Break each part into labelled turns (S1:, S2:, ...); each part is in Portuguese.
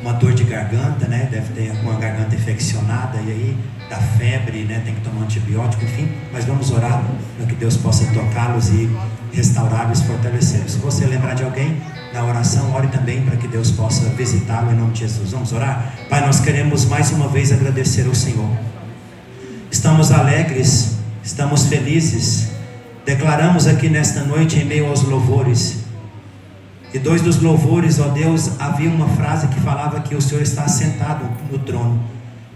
S1: uma dor de garganta, né? Deve ter uma garganta infeccionada e aí dá febre, né? Tem que tomar antibiótico, enfim. Mas vamos orar para que Deus possa tocá-los e restaurá-los e fortalecê-los. Se você lembrar de alguém na oração, ore também para que Deus possa visitá-lo em nome de Jesus. Vamos orar? Pai, nós queremos mais uma vez agradecer ao Senhor. Estamos alegres, estamos felizes. Declaramos aqui nesta noite em meio aos louvores. E dois dos louvores, ó Deus, havia uma frase que falava que o Senhor está sentado no trono.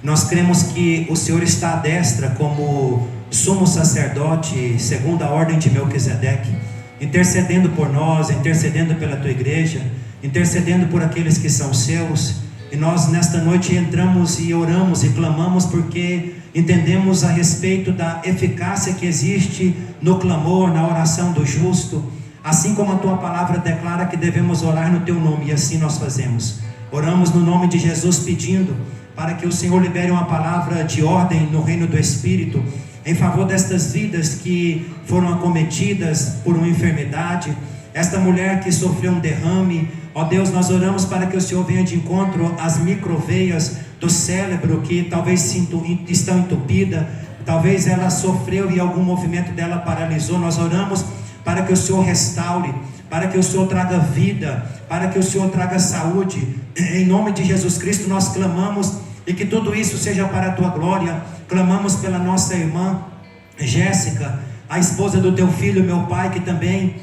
S1: Nós cremos que o Senhor está à destra como sumo sacerdote, segundo a ordem de Melquisedeque, intercedendo por nós, intercedendo pela tua igreja, intercedendo por aqueles que são seus. E nós nesta noite entramos e oramos e clamamos porque entendemos a respeito da eficácia que existe no clamor, na oração do justo. Assim como a tua palavra declara que devemos orar no teu nome, e assim nós fazemos. Oramos no nome de Jesus pedindo para que o Senhor libere uma palavra de ordem no reino do Espírito, em favor destas vidas que foram acometidas por uma enfermidade, esta mulher que sofreu um derrame. Ó Deus, nós oramos para que o Senhor venha de encontro às microveias do cérebro que talvez estão entupidas, talvez ela sofreu e algum movimento dela paralisou. Nós oramos para que o Senhor restaure, para que o Senhor traga vida, para que o Senhor traga saúde. Em nome de Jesus Cristo nós clamamos, e que tudo isso seja para a tua glória. Clamamos pela nossa irmã Jéssica, a esposa do teu filho, meu pai, que também,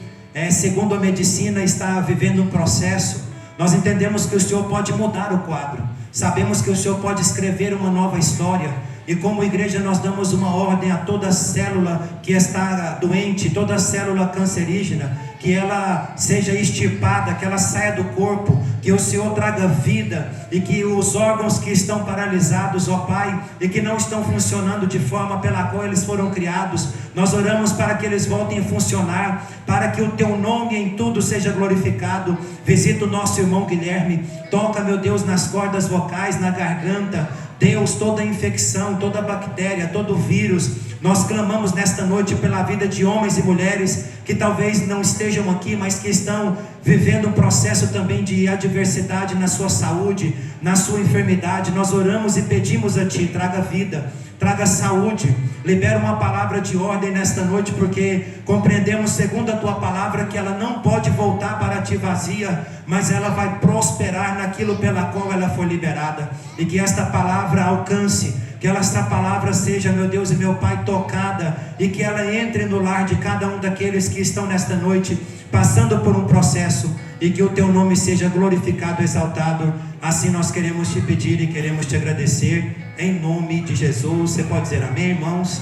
S1: segundo a medicina, está vivendo um processo. Nós entendemos que o Senhor pode mudar o quadro, sabemos que o Senhor pode escrever uma nova história. E como igreja nós damos uma ordem a toda célula que está doente, toda célula cancerígena, que ela seja extirpada, que ela saia do corpo, que o Senhor traga vida, e que os órgãos que estão paralisados, ó Pai, e que não estão funcionando de forma pela qual eles foram criados, nós oramos para que eles voltem a funcionar, para que o teu nome em tudo seja glorificado. Visita o nosso irmão Guilherme, toca, meu Deus, nas cordas vocais, na garganta. Deus, toda infecção, toda bactéria, todo vírus, nós clamamos nesta noite pela vida de homens e mulheres que talvez não estejam aqui, mas que estão vivendo um processo também de adversidade na sua saúde, na sua enfermidade. Nós oramos e pedimos a Ti, traga vida, traga saúde, libera uma palavra de ordem nesta noite, porque compreendemos segundo a Tua palavra que ela não pode voltar para Ti vazia, mas ela vai prosperar naquilo pela qual ela foi liberada. E que esta palavra alcance, que esta palavra seja, meu Deus e meu Pai, tocada, e que ela entre no lar de cada um daqueles que estão nesta noite passando por um processo, e que o teu nome seja glorificado, exaltado. Assim nós queremos te pedir e queremos te agradecer, em nome de Jesus. Você pode dizer amém, irmãos?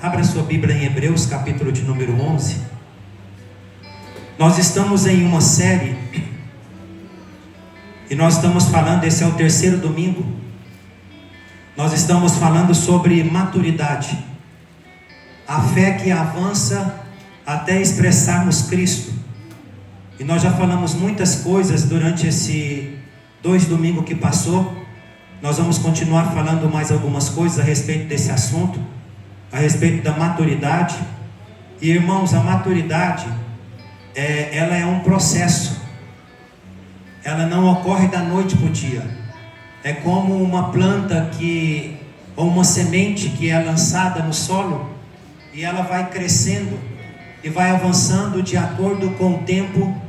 S1: Abra sua Bíblia em Hebreus, capítulo de número 11. Nós estamos em uma série, e nós estamos falando, esse é o terceiro domingo, nós estamos falando sobre maturidade, a fé que avança até expressarmos Cristo. E nós já falamos muitas coisas durante esse 2 domingos que passou. Nós vamos continuar falando mais algumas coisas a respeito desse assunto, a respeito da maturidade. E irmãos, a maturidade, ela é um processo, ela não ocorre da noite para o dia. É como uma planta ou uma semente que é lançada no solo, e ela vai crescendo e vai avançando de acordo com o tempo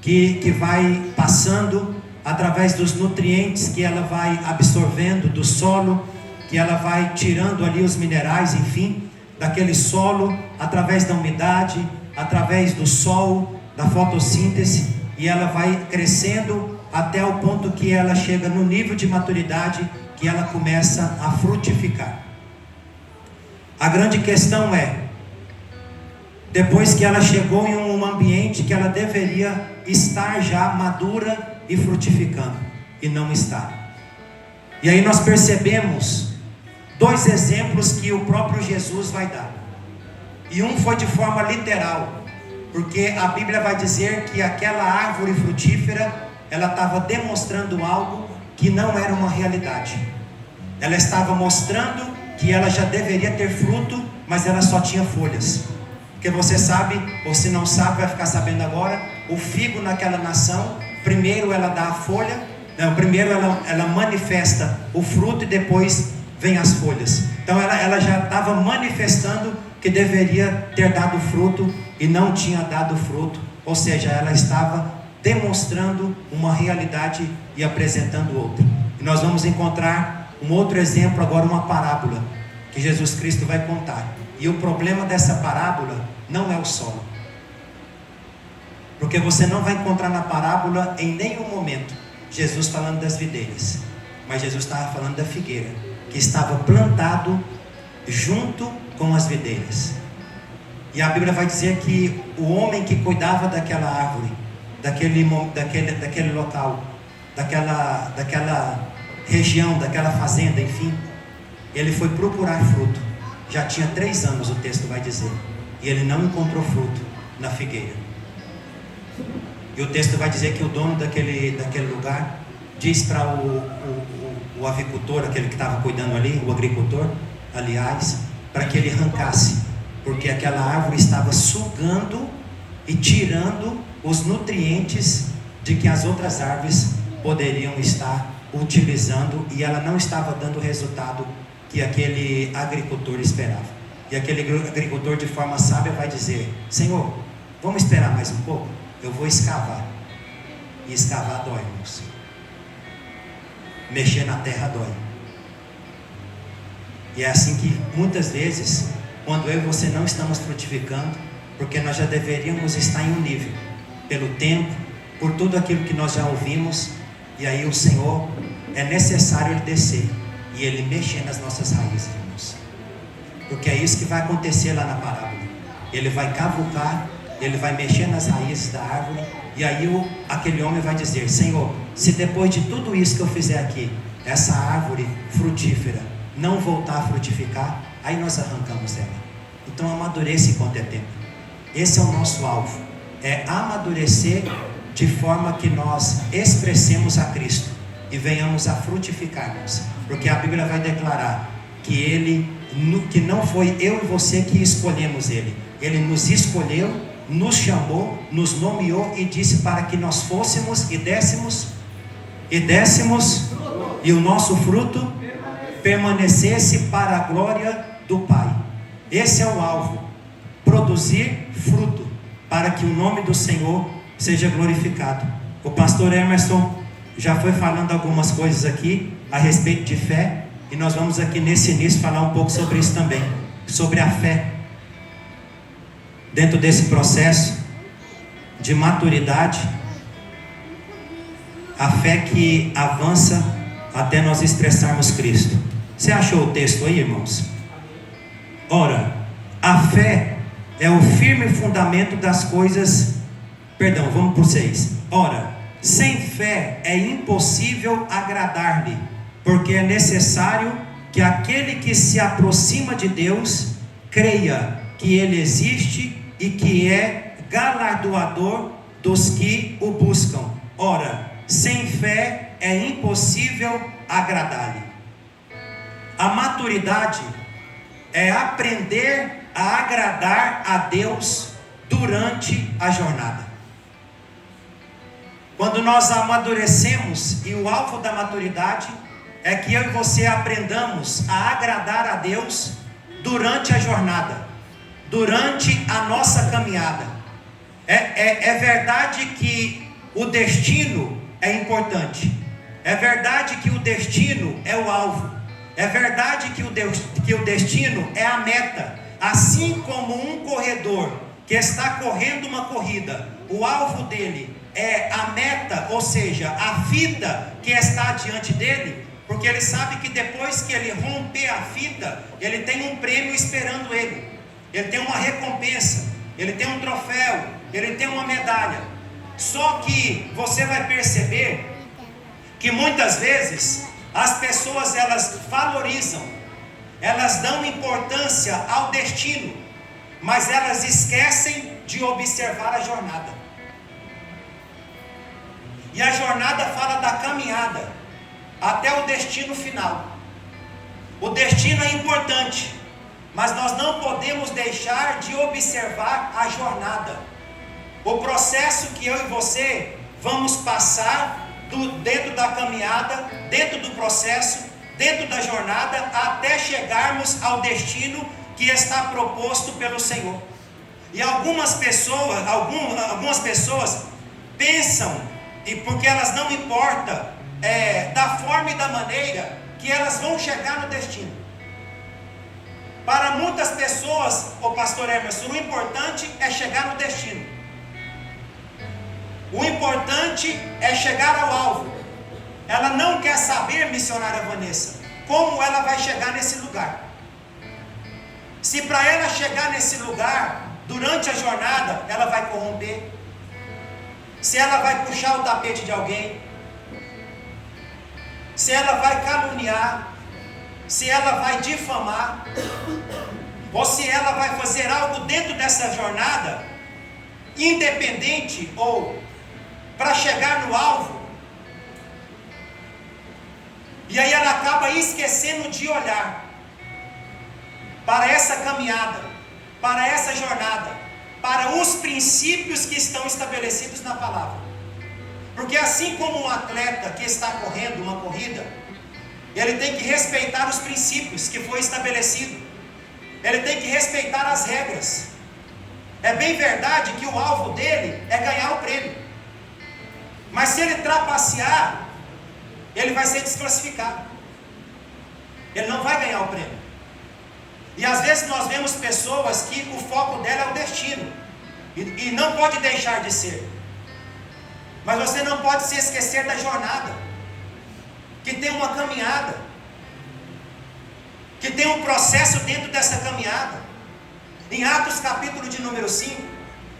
S1: que vai passando, através dos nutrientes que ela vai absorvendo do solo, que ela vai tirando ali os minerais, enfim, daquele solo, através da umidade, através do sol, da fotossíntese, e ela vai crescendo até o ponto que ela chega no nível de maturidade, que ela começa a frutificar. A grande questão é, depois que ela chegou em um ambiente que ela deveria estar já madura e frutificando, e não está. E aí nós percebemos 2 exemplos que o próprio Jesus vai dar. E um foi de forma literal, porque a Bíblia vai dizer que aquela árvore frutífera, ela estava demonstrando algo que não era uma realidade. Ela estava mostrando que ela já deveria ter fruto, mas ela só tinha folhas. Porque você sabe, ou se não sabe, vai ficar sabendo agora, o figo naquela nação, primeiro ela dá a folha, Não, primeiro ela manifesta o fruto e depois vem as folhas. Então ela já estava manifestando que deveria ter dado fruto e não tinha dado fruto. Ou seja, ela estava demonstrando uma realidade e apresentando outra. E nós vamos encontrar um outro exemplo agora, uma parábola que Jesus Cristo vai contar. E o problema dessa parábola não é o solo, porque você não vai encontrar na parábola em nenhum momento Jesus falando das videiras, mas Jesus estava falando da figueira, que estava plantado junto com as videiras. E a Bíblia vai dizer que o homem que cuidava daquela árvore, daquele local, daquela região, daquela fazenda, enfim, ele foi procurar fruto. Já tinha 3 anos, o texto vai dizer, e ele não encontrou fruto na figueira. E o texto vai dizer que o dono daquele lugar diz para o avicultor, aquele que estava cuidando ali, o agricultor, aliás, para que ele arrancasse, porque aquela árvore estava sugando e tirando os nutrientes de que as outras árvores poderiam estar utilizando, e ela não estava dando o resultado que aquele agricultor esperava. E aquele agricultor, de forma sábia, vai dizer: Senhor, vamos esperar mais um pouco? Eu vou escavar. E escavar dói, irmãos. Mexer na terra dói. E é assim que muitas vezes, quando eu e você não estamos frutificando, porque nós já deveríamos estar em um nível, pelo tempo, por tudo aquilo que nós já ouvimos, e aí o Senhor, é necessário Ele descer e Ele mexer nas nossas raízes, irmãos. Porque é isso que vai acontecer lá na parábola. Ele vai cavucar, ele vai mexer nas raízes da árvore, e aí aquele homem vai dizer: Senhor, se depois de tudo isso que eu fizer aqui, essa árvore frutífera não voltar a frutificar, aí nós arrancamos ela. Então amadureça enquanto é tempo. Esse é o nosso alvo, é amadurecer de forma que nós expressemos a Cristo e venhamos a frutificarmos, porque a Bíblia vai declarar que que não foi eu e você que escolhemos Ele nos escolheu, nos chamou, nos nomeou e disse para que nós fôssemos e dessemos, e o nosso fruto permanecesse para a glória do Pai. Esse é o alvo, produzir fruto, para que o nome do Senhor seja glorificado. O pastor Emerson já foi falando algumas coisas aqui a respeito de fé, e nós vamos aqui nesse início falar um pouco sobre isso também, sobre a fé. Dentro desse processo de maturidade, a fé que avança até nós expressarmos Cristo. Você achou o texto aí, irmãos? Ora, a fé é o firme fundamento das coisas. Perdão, vamos para o 6. Ora, sem fé é impossível agradar-lhe, porque é necessário que aquele que se aproxima de Deus creia que Ele existe e que é galardoador dos que o buscam. Ora, sem fé é impossível agradar-lhe. A maturidade é aprender a agradar a Deus durante a jornada. Quando nós amadurecemos, e o alvo da maturidade é que eu e você aprendamos a agradar a Deus durante a jornada, durante a nossa caminhada. É verdade que o destino é importante, é verdade que o destino é o alvo, é verdade que o destino é a meta. Assim como um corredor que está correndo uma corrida, o alvo dele é a meta, ou seja, a fita que está diante dele, porque ele sabe que depois que ele romper a fita, ele tem um prêmio esperando ele, ele tem uma recompensa, ele tem um troféu, ele tem uma medalha. Só que você vai perceber que muitas vezes as pessoas, elas valorizam, elas dão importância ao destino, mas elas esquecem de observar a jornada. E a jornada fala da caminhada até o destino final. O destino é importante, mas nós não podemos deixar de observar a jornada, o processo que eu e você vamos passar dentro da caminhada, dentro do processo, dentro da jornada, até chegarmos ao destino que está proposto pelo Senhor. E algumas pessoas pensam, e porque elas não importam da forma e da maneira que elas vão chegar no destino. Para muitas pessoas, o pastor Emerson, o importante é chegar no destino. O importante é chegar ao alvo. Ela não quer saber, missionária Vanessa, como ela vai chegar nesse lugar. Se para ela chegar nesse lugar, durante a jornada, ela vai corromper, se ela vai puxar o tapete de alguém, se ela vai caluniar, se ela vai difamar, ou se ela vai fazer algo dentro dessa jornada, independente ou para chegar no alvo, e aí ela acaba esquecendo de olhar para essa caminhada, para essa jornada, para os princípios que estão estabelecidos na palavra. Porque assim como um atleta que está correndo uma corrida, ele tem que respeitar os princípios que foi estabelecido, ele tem que respeitar as regras. É bem verdade que o alvo dele é ganhar o prêmio, mas se ele trapacear, ele vai ser desclassificado, ele não vai ganhar o prêmio. E às vezes nós vemos pessoas que o foco dela é o destino, e não pode deixar de ser, mas você não pode se esquecer da jornada, que tem uma caminhada, que tem um processo dentro dessa caminhada. Em Atos capítulo de número 5,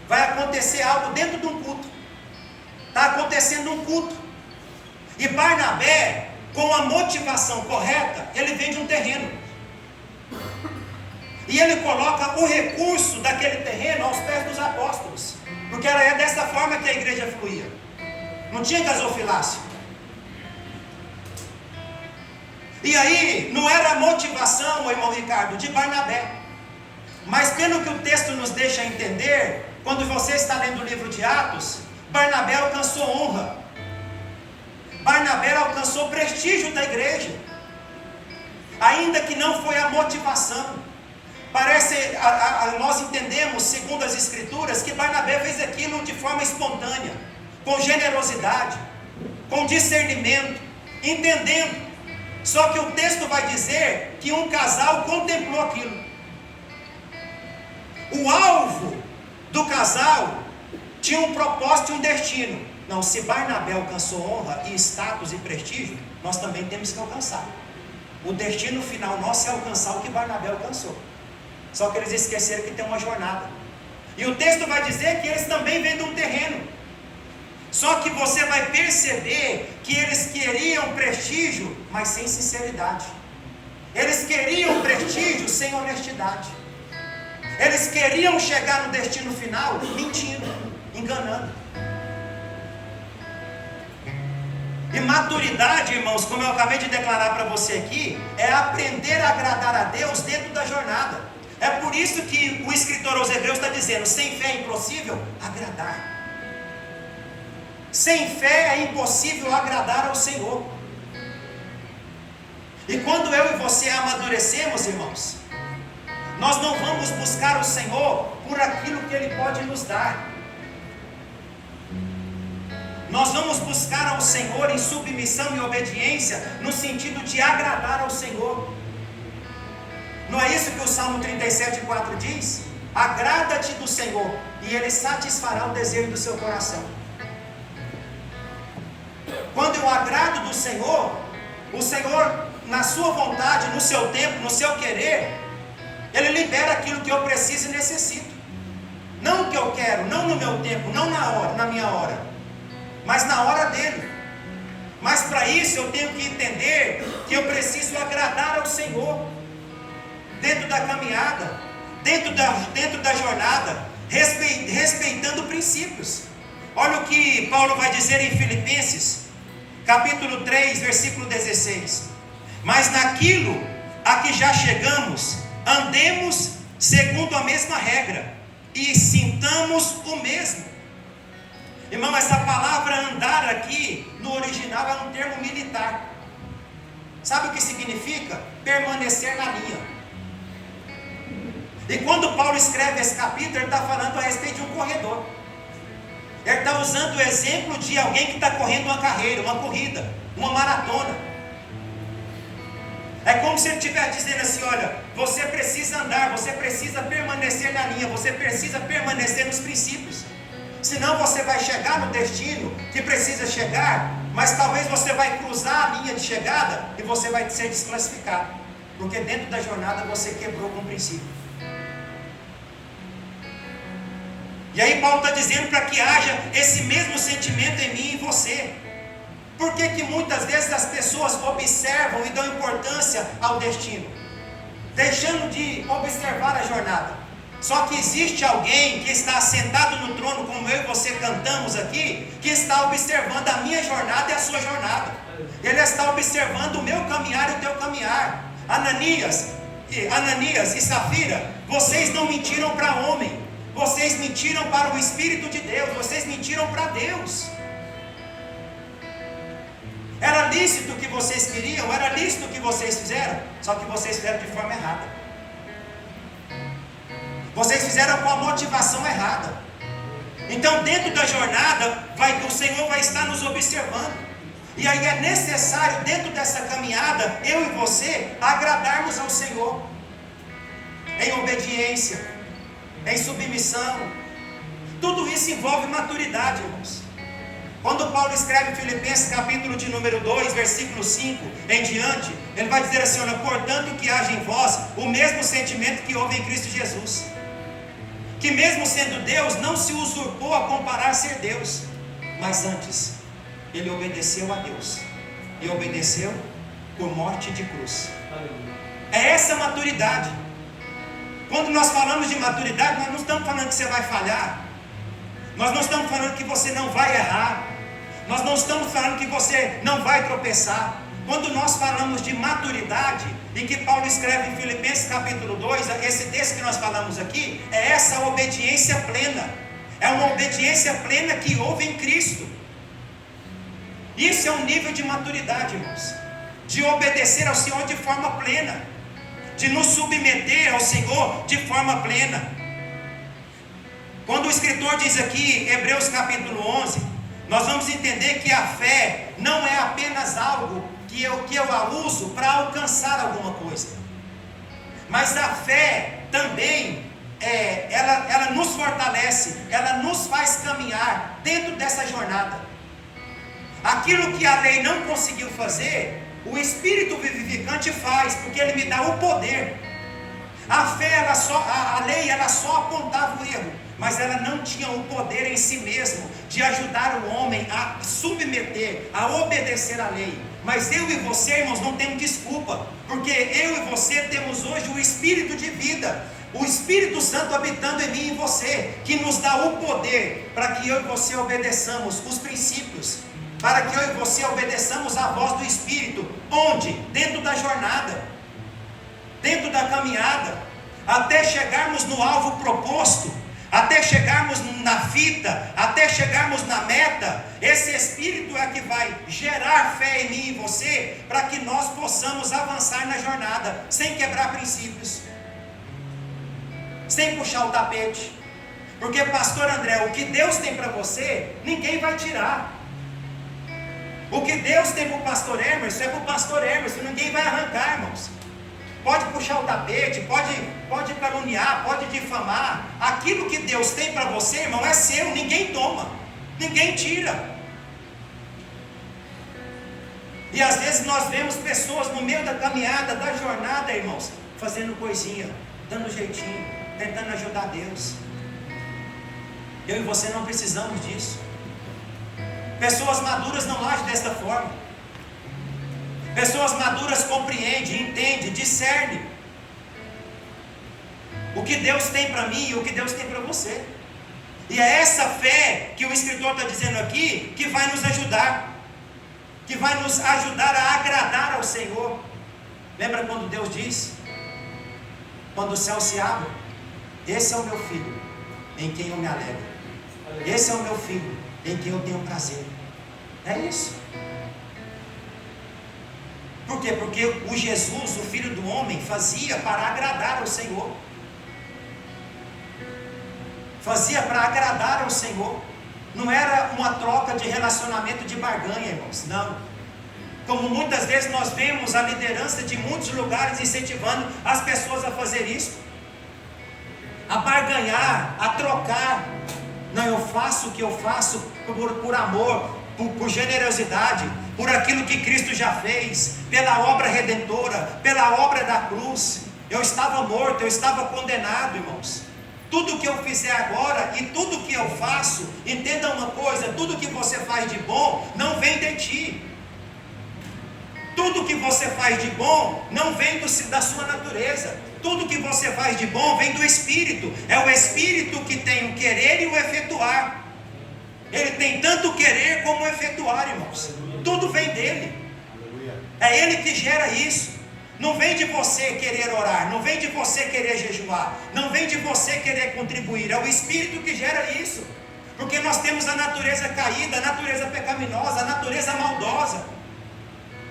S1: vai acontecer algo dentro de um culto. Está acontecendo um culto, e Barnabé, com a motivação correta, ele vende um terreno, e ele coloca o recurso daquele terreno aos pés dos apóstolos, porque era dessa forma que a igreja fluía, não tinha gasofilácio. E aí, não era a motivação, irmão Ricardo, de Barnabé, mas pelo que o texto nos deixa entender, quando você está lendo o livro de Atos, Barnabé alcançou honra, Barnabé alcançou prestígio da igreja, ainda que não foi a motivação. Nós entendemos, segundo as escrituras, que Barnabé fez aquilo de forma espontânea, com generosidade, com discernimento, entendendo. Só que o texto vai dizer que um casal contemplou aquilo. O alvo do casal tinha um propósito e um destino. Não, se Barnabé alcançou honra e status e prestígio, nós também temos que alcançar. O destino final nosso é alcançar o que Barnabé alcançou. Só que eles esqueceram que tem uma jornada. E o texto vai dizer que eles também vendem um terreno. Só que você vai perceber que eles queriam prestígio, mas sem sinceridade. Eles queriam prestígio sem honestidade. Eles queriam chegar no destino final mentindo, enganando. E maturidade, irmãos, como eu acabei de declarar para você aqui, é aprender a agradar a Deus dentro da jornada. É por isso que o escritor aos Hebreus está dizendo: sem fé é impossível agradar. Sem fé é impossível agradar ao Senhor. E quando eu e você amadurecemos, irmãos, nós não vamos buscar o Senhor por aquilo que Ele pode nos dar. Nós vamos buscar ao Senhor em submissão e obediência, no sentido de agradar ao Senhor. Não é isso que o Salmo 37,4 diz? Agrada-te do Senhor, e Ele satisfará o desejo do seu coração. Quando eu agrado do Senhor, o Senhor, na sua vontade, no seu tempo, no seu querer, Ele libera aquilo que eu preciso e necessito. Não o que eu quero, não no meu tempo, não na minha hora, mas na hora dele. Mas para isso eu tenho que entender que eu preciso agradar ao Senhor, dentro da caminhada, dentro da jornada, respeitando princípios. Olha o que Paulo vai dizer em Filipenses, capítulo 3, versículo 16. Mas naquilo a que já chegamos, andemos segundo a mesma regra, e sintamos o mesmo. Irmão, essa palavra andar aqui, no original, é um termo militar. Sabe o que significa? Permanecer na linha. E quando Paulo escreve esse capítulo, ele está falando a respeito de um corredor. Ele está usando o exemplo de alguém que está correndo uma carreira, uma corrida, uma maratona. É como se ele estivesse dizendo assim: olha, você precisa andar, você precisa permanecer na linha, você precisa permanecer nos princípios. Senão você vai chegar no destino que precisa chegar, mas talvez você vai cruzar a linha de chegada e você vai ser desclassificado, porque dentro da jornada você quebrou com o princípio. E aí Paulo está dizendo para que haja esse mesmo sentimento em mim e em você. Por que muitas vezes as pessoas observam e dão importância ao destino, deixando de observar a jornada? Só que existe alguém que está sentado no trono, como eu e você cantamos aqui, que está observando a minha jornada e a sua jornada. Ele está observando o meu caminhar e o teu caminhar. Ananias e Safira, vocês não mentiram para homem, vocês mentiram para o Espírito de Deus, vocês mentiram para Deus. Era lícito o que vocês queriam, era lícito o que vocês fizeram, só que vocês fizeram de forma errada. Vocês fizeram com a motivação errada. Então dentro da jornada, o Senhor vai estar nos observando. E aí é necessário, dentro dessa caminhada, eu e você, agradarmos ao Senhor, em obediência, em submissão. Tudo isso envolve maturidade, irmãos. Quando Paulo escreve em Filipenses capítulo de número 2, versículo 5 em diante, ele vai dizer assim: olha, portanto que haja em vós o mesmo sentimento que houve em Cristo Jesus, que mesmo sendo Deus, não se usurpou a comparar ser Deus, mas antes, ele obedeceu a Deus, e obedeceu por morte de cruz. É essa maturidade. Quando nós falamos de maturidade, nós não estamos falando que você vai falhar, nós não estamos falando que você não vai errar, nós não estamos falando que você não vai tropeçar. Quando nós falamos de maturidade, e que Paulo escreve em Filipenses capítulo 2, esse texto que nós falamos aqui, é essa obediência plena. É uma obediência plena que houve em Cristo. Isso é um nível de maturidade, irmãos, de obedecer ao Senhor de forma plena, de nos submeter ao Senhor de forma plena. Quando o escritor diz aqui, Hebreus capítulo 11, nós vamos entender que a fé não é apenas algo que eu a uso para alcançar alguma coisa, mas a fé também ela nos fortalece, ela nos faz caminhar dentro dessa jornada. Aquilo que a lei não conseguiu fazer, o Espírito vivificante faz, porque ele me dá o poder. A fé, a lei, ela só apontava o erro, mas ela não tinha o poder em si mesmo de ajudar o homem a submeter, a obedecer à lei. Mas eu e você, irmãos, não temos desculpa, porque eu e você temos hoje o Espírito de vida, o Espírito Santo habitando em mim e em você, que nos dá o poder para que eu e você obedeçamos os princípios, para que eu e você obedeçamos a voz do Espírito. Onde? Dentro da jornada, dentro da caminhada, até chegarmos no alvo proposto, até chegarmos na fita, até chegarmos na meta. Esse Espírito é que vai gerar fé em mim e em você, para que nós possamos avançar na jornada, sem quebrar princípios, sem puxar o tapete. Porque, pastor André, o que Deus tem para você, ninguém vai tirar. O que Deus tem para o pastor Emerson, é para o pastor Emerson, ninguém vai arrancar, irmãos. Pode puxar o tapete, pode caluniar, pode difamar. Aquilo que Deus tem para você, irmão, é seu, ninguém toma, ninguém tira. E às vezes nós vemos pessoas no meio da caminhada, da jornada, irmãos, fazendo coisinha, dando jeitinho, tentando ajudar Deus. Eu e você não precisamos disso. Pessoas maduras não agem desta forma. Pessoas maduras compreendem, entendem, discernem o que Deus tem para mim e o que Deus tem para você. E é essa fé que o escritor está dizendo aqui, que vai nos ajudar, que vai nos ajudar a agradar ao Senhor. Lembra quando Deus diz, quando o céu se abre, esse é o meu filho, em quem eu me alegro. Esse é o meu filho, em quem eu tenho prazer. É isso. Por quê? Porque o Jesus, o Filho do Homem, fazia para agradar ao Senhor. Fazia para agradar ao Senhor. Não era uma troca de relacionamento de barganha, irmãos. Não. Como muitas vezes nós vemos a liderança de muitos lugares incentivando as pessoas a fazer isso. A barganhar, a trocar. Não, eu faço o que eu faço por amor, por generosidade, por aquilo que Cristo já fez, pela obra redentora, pela obra da cruz. Eu estava morto, eu estava condenado, irmãos. Tudo que eu fizer agora e tudo que eu faço, entenda uma coisa, tudo que você faz de bom não vem de ti. Tudo que você faz de bom não vem da sua natureza. Tudo que você faz de bom vem do Espírito. É o Espírito que tem o querer e o efetuar. Ele tem tanto o querer como o efetuar, irmãos. Tudo vem dele. É ele que gera isso. Não vem de você querer orar, não vem de você querer jejuar, não vem de você querer contribuir. É o Espírito que gera isso. Porque nós temos a natureza caída, a natureza pecaminosa, a natureza maldosa.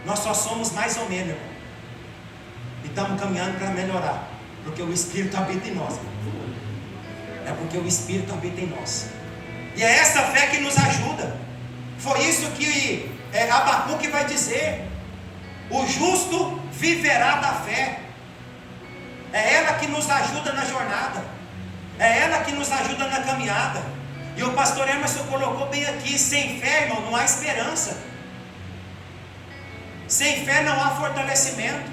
S1: Nós só somos mais ou menos, irmão. E estamos caminhando para melhorar. Porque o Espírito habita em nós, irmão. É porque o Espírito habita em nós. E é essa fé que nos ajuda. Foi isso que Abacuque vai dizer. O justo viverá da fé. É ela que nos ajuda na jornada. É ela que nos ajuda na caminhada. E o pastor Emerson colocou bem aqui: sem fé, irmão, não há esperança. Sem fé não há fortalecimento.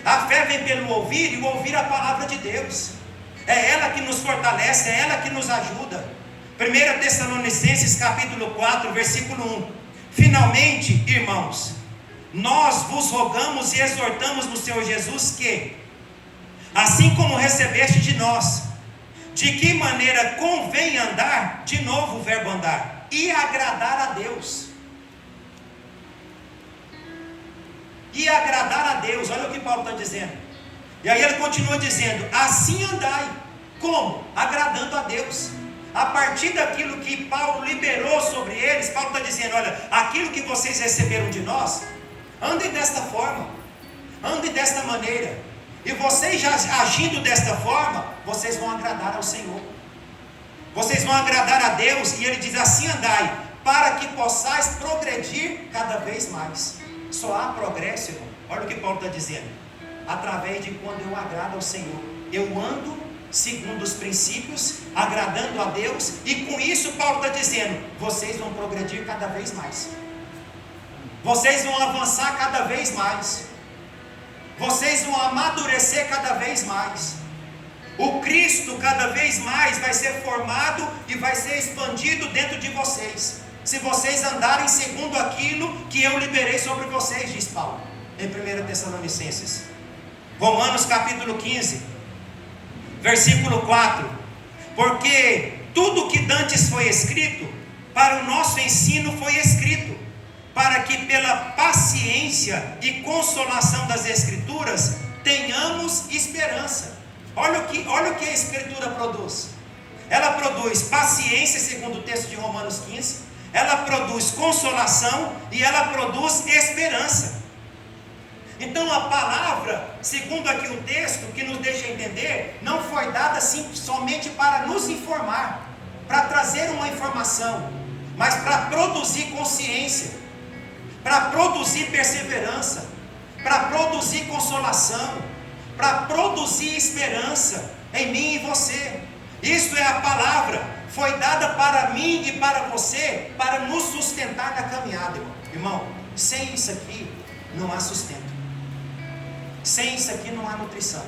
S1: A fé vem pelo ouvir, e o ouvir a palavra de Deus. É ela que nos fortalece, é ela que nos ajuda. 1 Tessalonicenses capítulo 4, versículo 1. Finalmente, irmãos, nós vos rogamos e exortamos no Senhor Jesus que, assim como recebeste de nós, de que maneira convém andar, de novo o verbo andar, e agradar a Deus. E agradar a Deus, olha o que Paulo está dizendo. E aí ele continua dizendo: assim andai. Como? Agradando a Deus. A partir daquilo que Paulo liberou sobre eles, Paulo está dizendo: olha, aquilo que vocês receberam de nós, andem desta forma, andem desta maneira. E vocês já agindo desta forma, vocês vão agradar ao Senhor. Vocês vão agradar a Deus. E ele diz: assim andai, para que possais progredir cada vez mais. Só há progresso, irmão. Olha o que Paulo está dizendo: através de quando eu agrado ao Senhor. Eu ando segundo os princípios, agradando a Deus. E com isso Paulo está dizendo: vocês vão progredir cada vez mais. Vocês vão avançar cada vez mais. Vocês vão amadurecer cada vez mais. O Cristo cada vez mais vai ser formado e vai ser expandido dentro de vocês, se vocês andarem segundo aquilo que eu liberei sobre vocês, diz Paulo, em 1 Tessalonicenses. Romanos capítulo 15, versículo 4. Porque tudo que dantes foi escrito, para o nosso ensino foi escrito, para que pela paciência e consolação das Escrituras tenhamos esperança. Olha o que a Escritura produz. Ela produz paciência, segundo o texto de Romanos 15. Ela produz consolação e ela produz esperança. Então a palavra, segundo aqui o texto, que nos deixa entender, não foi dada assim somente para nos informar, para trazer uma informação, mas para produzir consciência, para produzir perseverança, para produzir consolação, para produzir esperança em mim e você. Isso é a palavra. Foi dada para mim e para você, para nos sustentar na caminhada, irmão. Irmão, sem isso aqui não há sustento. Sem isso aqui não há nutrição.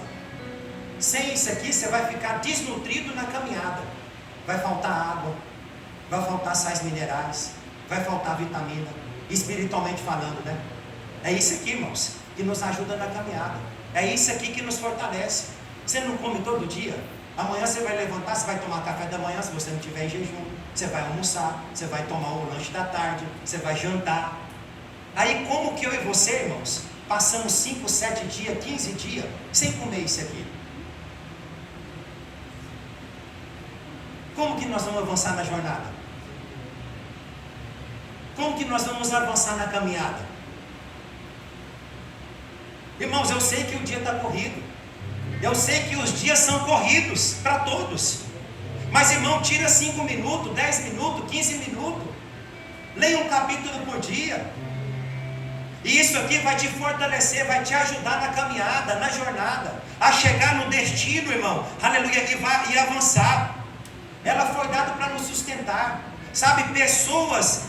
S1: Sem isso aqui você vai ficar desnutrido na caminhada. Vai faltar água, vai faltar sais minerais, vai faltar vitamina, espiritualmente falando, né? É isso aqui, irmãos, que nos ajuda na caminhada. É isso aqui que nos fortalece. Você não come todo dia? Amanhã você vai levantar, você vai tomar café da manhã, se você não tiver em jejum. Você vai almoçar, você vai tomar o lanche da tarde, você vai jantar. Aí como que eu e você, irmãos, passamos 5, 7 dias, 15 dias, sem comer isso aqui? Como que nós vamos avançar na jornada? Como que nós vamos avançar na caminhada? Irmãos, eu sei que o dia está corrido. Eu sei que os dias são corridos para todos. Mas, irmão, tira 5 minutos, 10 minutos, 15 minutos. Leia um capítulo por dia. E isso aqui vai te fortalecer, vai te ajudar na caminhada, na jornada, a chegar no destino, irmão, aleluia, e avançar. Ela foi dada para nos sustentar. Sabe, pessoas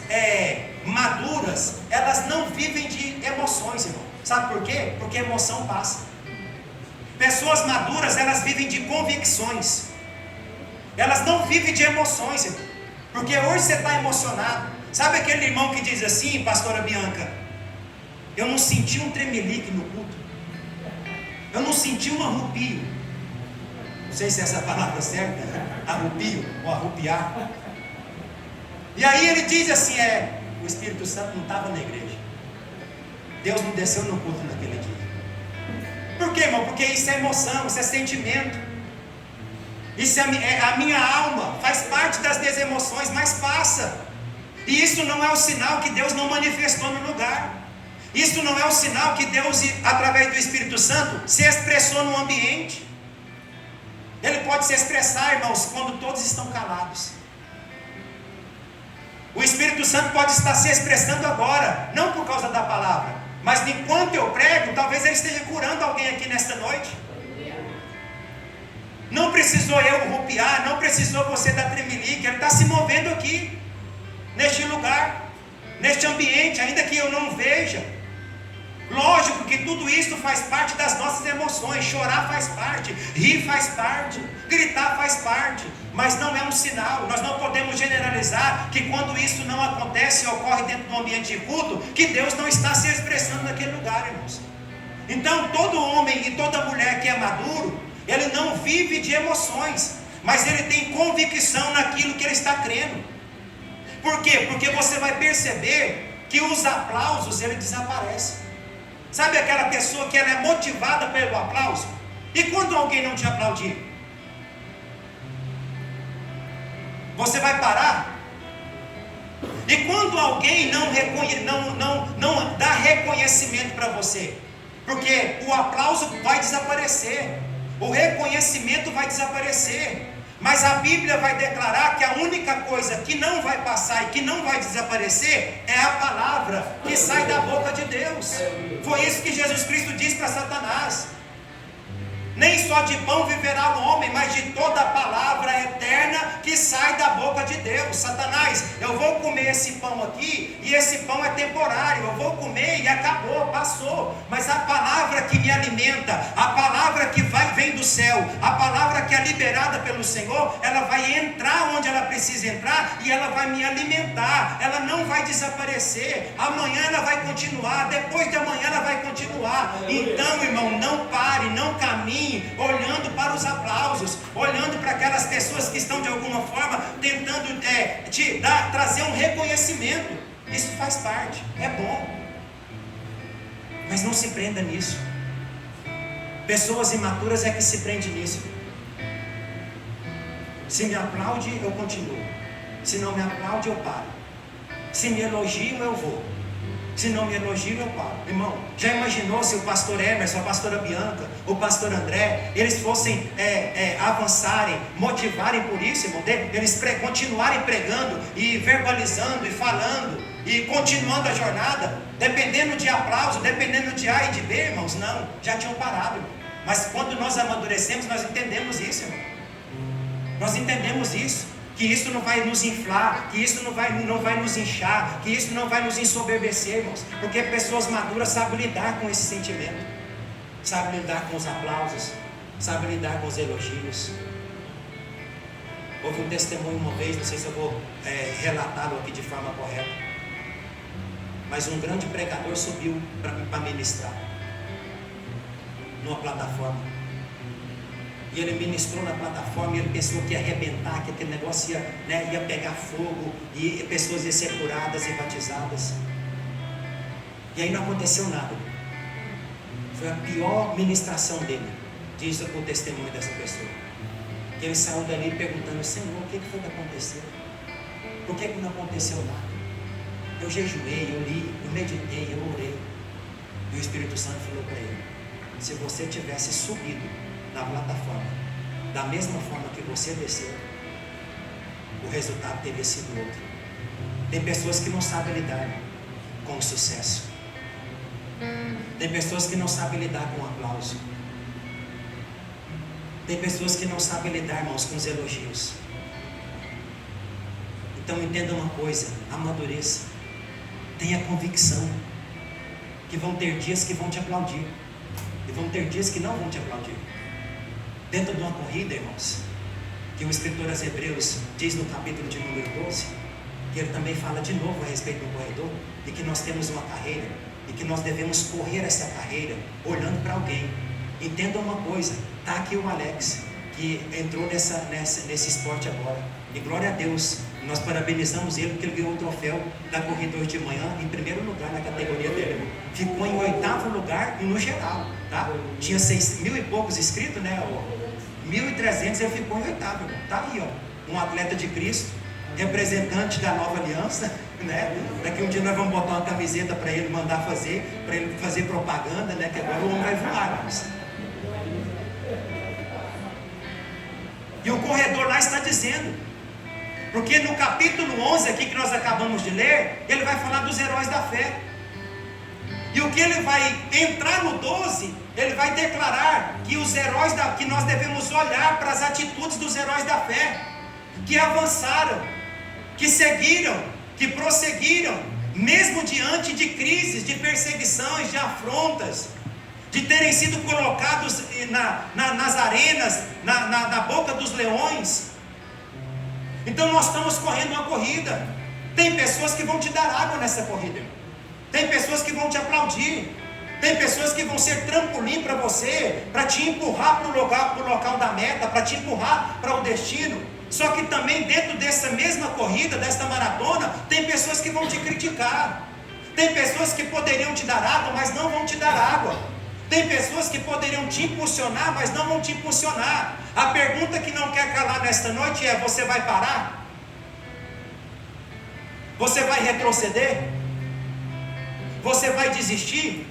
S1: maduras, elas não vivem de emoções, irmão. Sabe por quê? Porque emoção passa. Pessoas maduras, elas vivem de convicções. Elas não vivem de emoções, irmão. Porque hoje você está emocionado. Sabe aquele irmão que diz assim, pastora Bianca, eu não senti um tremelique no culto, eu não senti um arrupio. Não sei se é essa a palavra certa, arrupio ou arrupiar. E aí ele diz assim, o Espírito Santo não estava na igreja, Deus não desceu no culto naquele dia. Por quê, irmão? Porque isso é emoção, isso é sentimento, isso é a minha alma, faz parte das minhas emoções, mas passa. E isso não é o sinal que Deus não manifestou no lugar. Isso não é o sinal que Deus, através do Espírito Santo, se expressou no ambiente. Ele pode se expressar, irmãos, quando todos estão calados. O Espírito Santo pode estar se expressando agora, não por causa da palavra, mas enquanto eu prego, talvez Ele esteja curando alguém aqui nesta noite. Não precisou eu rupiar, não precisou você dar tremelique, Ele está se movendo aqui, neste lugar, neste ambiente, ainda que eu não veja. Lógico que tudo isso faz parte das nossas emoções. Chorar faz parte, rir faz parte, gritar faz parte, mas não é um sinal. Nós não podemos generalizar que quando isso não acontece, ocorre dentro do ambiente de culto, que Deus não está se expressando naquele lugar, irmãos. Então todo homem e toda mulher que é maduro, ele não vive de emoções, mas ele tem convicção naquilo que ele está crendo. Por quê? Porque você vai perceber que os aplausos, ele desaparece. Sabe aquela pessoa que ela é motivada pelo aplauso? E quando alguém não te aplaudir? Você vai parar? E quando alguém não dá reconhecimento para você? Porque o aplauso vai desaparecer, o reconhecimento vai desaparecer. Mas a Bíblia vai declarar que a única coisa que não vai passar e que não vai desaparecer é a palavra que sai da boca de Deus. Foi isso que Jesus Cristo disse para Satanás. Nem só de pão viverá o homem, mas de toda a palavra eterna que sai da boca de Deus. Satanás, eu vou comer esse pão aqui, e esse pão é temporário, eu vou comer e acabou, passou. Mas a palavra que me alimenta, a palavra que vem do céu, a palavra que é liberada pelo Senhor, ela vai entrar onde ela precisa entrar, e ela vai me alimentar, ela não vai desaparecer. Amanhã ela vai continuar, depois de amanhã ela vai continuar. Então, irmão, não pare, não caminhe olhando para os aplausos, olhando para aquelas pessoas que estão de alguma forma tentando trazer um reconhecimento. Isso faz parte, é bom, mas não se prenda nisso. Pessoas imaturas é que se prende nisso. Se me aplaude, eu continuo. Se não me aplaude, eu paro. Se me elogiam, eu vou. Se não me elogiam, eu paro. Irmão, já imaginou se o pastor Emerson, a pastora Bianca, o pastor André, eles fossem avançarem, motivarem por isso, irmão, eles continuarem pregando e verbalizando e falando e continuando a jornada, dependendo de aplauso, dependendo de A e de B, irmãos? Não, já tinham parado, irmão. Mas quando nós amadurecemos, nós entendemos isso, irmão. Nós entendemos isso. Que isso não vai nos inflar, que isso não vai nos inchar, que isso não vai nos ensoberbecer, irmãos. Porque pessoas maduras sabem lidar com esse sentimento, sabem lidar com os aplausos, sabem lidar com os elogios. Houve um testemunho uma vez, não sei se eu vou relatá-lo aqui de forma correta, mas um grande pregador subiu para ministrar numa plataforma. E ele ministrou na plataforma, e ele pensou que ia arrebentar, que aquele negócio ia pegar fogo, e pessoas iam ser curadas e batizadas. E aí não aconteceu nada. Foi a pior ministração dele, diz o testemunho dessa pessoa. Que ele saiu dali perguntando: Senhor, o que foi que aconteceu? Por que não aconteceu nada? Eu jejuei, eu li, eu meditei, eu orei. E o Espírito Santo falou para ele: se você tivesse subido na plataforma da mesma forma que você desceu, o resultado teria sido outro. Tem pessoas que não sabem lidar com o sucesso. Tem pessoas que não sabem lidar com o aplauso. Tem pessoas que não sabem lidar, irmãos, com os elogios. Então entenda uma coisa, amadureça. Tenha convicção que vão ter dias que vão te aplaudir e vão ter dias que não vão te aplaudir. Dentro de uma corrida, irmãos, que o escritor aos Hebreus diz no capítulo de número 12, que ele também fala de novo a respeito do corredor, e que nós temos uma carreira, e que nós devemos correr essa carreira olhando para alguém. Entenda uma coisa, está aqui o Alex, que entrou nesse esporte agora, e glória a Deus, nós parabenizamos ele porque ele ganhou o troféu da corrida hoje de manhã, em primeiro lugar na categoria dele, ficou em 8º lugar e no geral, tá? Tinha 6.000 e poucos inscritos, né? 1.300, ele ficou em 8º, tá aí, ó, um atleta de Cristo, representante da nova aliança, né? Daqui um dia nós vamos botar uma camiseta para ele mandar fazer, para ele fazer propaganda, né? Que agora o homem vai voar, irmãos. E o corredor lá está dizendo, porque no capítulo 11 aqui que nós acabamos de ler, ele vai falar dos heróis da fé. E o que ele vai entrar no 12, ele vai declarar que os heróis que nós devemos olhar para as atitudes dos heróis da fé, que avançaram, que seguiram, que prosseguiram, mesmo diante de crises, de perseguições, de afrontas, de terem sido colocados nas arenas, na boca dos leões. Então nós estamos correndo uma corrida. Tem pessoas que vão te dar água nessa corrida, tem pessoas que vão te aplaudir, tem pessoas que vão ser trampolim para você, para te empurrar para o local da meta, para te empurrar para o destino. Só que também dentro dessa mesma corrida, desta maratona, tem pessoas que vão te criticar, tem pessoas que poderiam te dar água, mas não vão te dar água, tem pessoas que poderiam te impulsionar, mas não vão te impulsionar. A pergunta que não quer calar nesta noite é: você vai parar? Você vai retroceder? Você vai desistir?